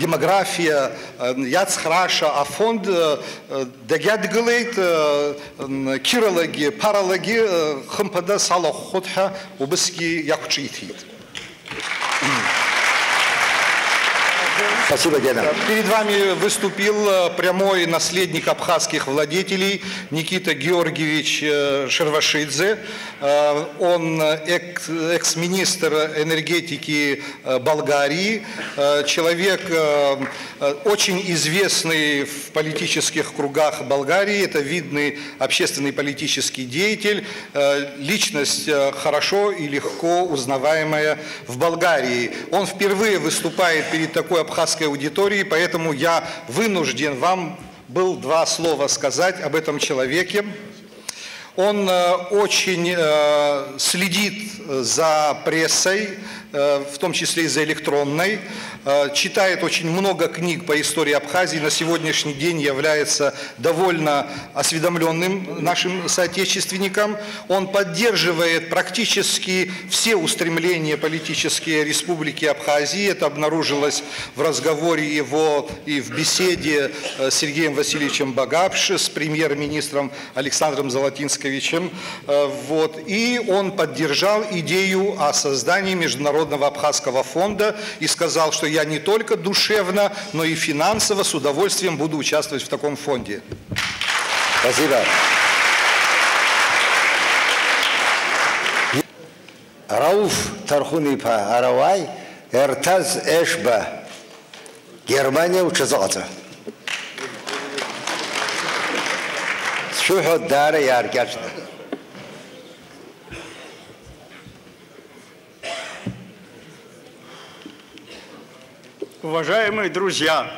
демография, яцхраша, а фонд дагядгалейт кирологи, парологи, хымпада сала ходха убыски якучитит. Спасибо, Гена. Перед вами выступил прямой наследник абхазских владетелей Никита Георгиевич Шервашидзе. Он экс-министр энергетики Болгарии, человек очень известный в политических кругах Болгарии, это видный общественный политический деятель, личность хорошо и легко узнаваемая в Болгарии. Он впервые выступает перед такой абхазской аудиторией, поэтому я вынужден вам был два слова сказать об этом человеке. Он очень следит за прессой, в том числе и за электронной, читает очень много книг по истории Абхазии, на сегодняшний день является довольно осведомленным нашим соотечественником. Он поддерживает практически все устремления политические Республики Абхазии. Это обнаружилось в разговоре его и в беседе с Сергеем Васильевичем Багапш, с премьер-министром Александром Золотинсковичем. И он поддержал идею о создании Международного абхазского фонда и сказал, что я не только душевно, но и финансово с удовольствием буду участвовать в таком фонде. Спасибо. Рауф Тархунипа Аравай, Эртаз Эшба, Германия учазалца. Шухо Дара Яркячна. Уважаемые друзья,